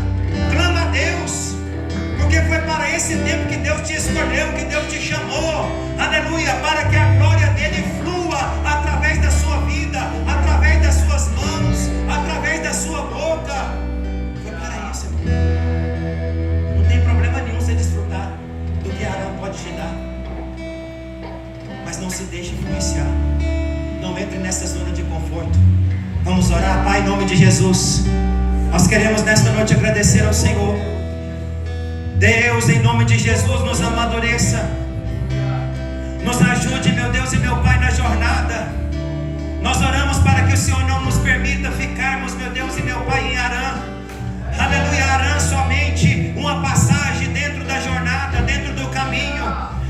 S1: clama a Deus, porque foi para esse tempo que Deus te escolheu, que Deus te chamou, aleluia, para que a glória dele flua através da sua vida, através das suas mãos, através da sua boca. Foi para isso, irmão. Não tem problema nenhum você desfrutar do que Arã pode te dar, mas não se deixe influenciar, não entre nessa zona de conforto. Vamos orar. Pai, em nome de Jesus, nós queremos nesta noite agradecer ao Senhor. Deus, em nome de Jesus, nos amadureça, nos ajude, meu Deus e meu Pai, na jornada. Nós oramos para que o Senhor não nos permita ficarmos, meu Deus e meu Pai, em Arã. Aleluia, Arã somente uma passagem dentro da jornada, dentro do caminho,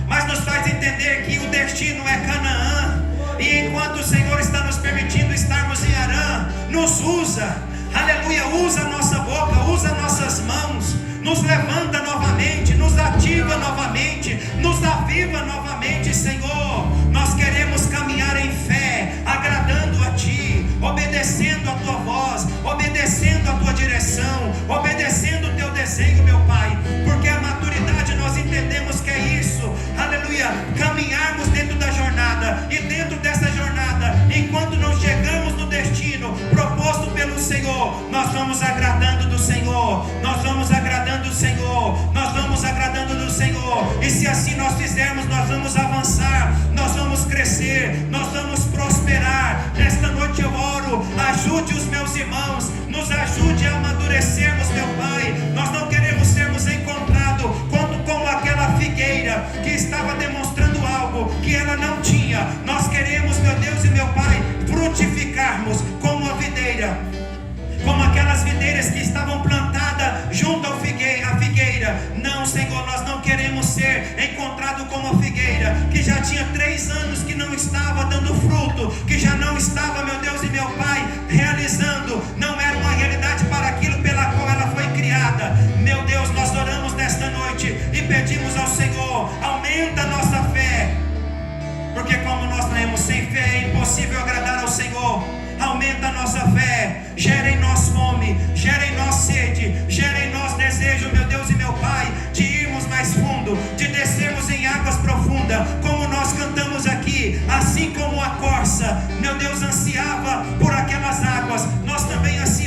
S1: mas nos faz entender que o destino é Canaã. E enquanto o Senhor está nos permitindo estarmos em Arã, nos usa, aleluia, usa a nossa boca, usa nossas mãos, nos levanta novamente, nos ativa novamente, nos aviva novamente, Senhor. Nós queremos caminhar em fé, agradando a Ti, obedecendo a Tua voz, obedecendo a Tua direção, obedecendo o Teu desenho, meu Pai, porque a maturidade nós entendemos que é isso, aleluia, caminharmos dentro da jornada, e dentro dessa jornada, enquanto não chegamos no destino proposto pelo Senhor, nós vamos agradando do Senhor, nós vamos agradando do Senhor, nós vamos agradando do Senhor. E se assim nós fizermos, nós vamos avançar, nós vamos crescer, nós vamos prosperar. Nesta noite eu oro, ajude os meus irmãos, nos ajude a amadurecermos, meu Pai. Nós não queremos sermos encontrados como aquela figueira que estava demonstrando algo que ela não tinha. Nós queremos, meu Deus e meu Pai, frutificarmos como a videira, como aquelas videiras que estavam plantadas junto à figueira. Não, Senhor, nós não queremos ser encontrados como a figueira que já tinha 3 anos que não estava dando fruto, que já não estava, meu Deus e meu Pai, realizando, não era uma realidade para aquilo pela qual ela foi criada. Meu Deus, nós oramos nesta noite e pedimos ao Senhor, aumenta a nossa fé, porque como nós temos sem fé é impossível agradar ao Senhor. Aumenta a nossa fé, gera em nós fome, gera em nós sede, gera em nós desejo, meu Deus e meu Pai, de irmos mais fundo, de descermos em águas profundas, como nós cantamos aqui. Assim como a corça, meu Deus, ansiava por aquelas águas, nós também ansiamos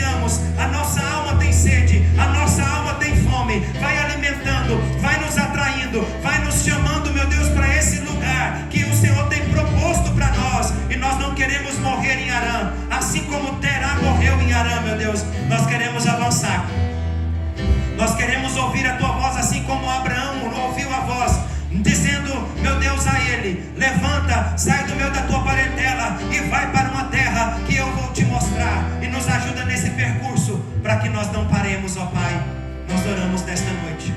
S1: Levanta, sai do meio da tua parentela e vai para uma terra que eu vou te mostrar. E nos ajuda nesse percurso, para que nós não paremos, ó Pai. Nós oramos nesta noite.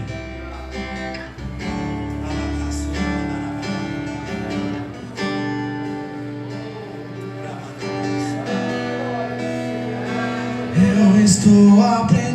S3: Eu estou aprendendo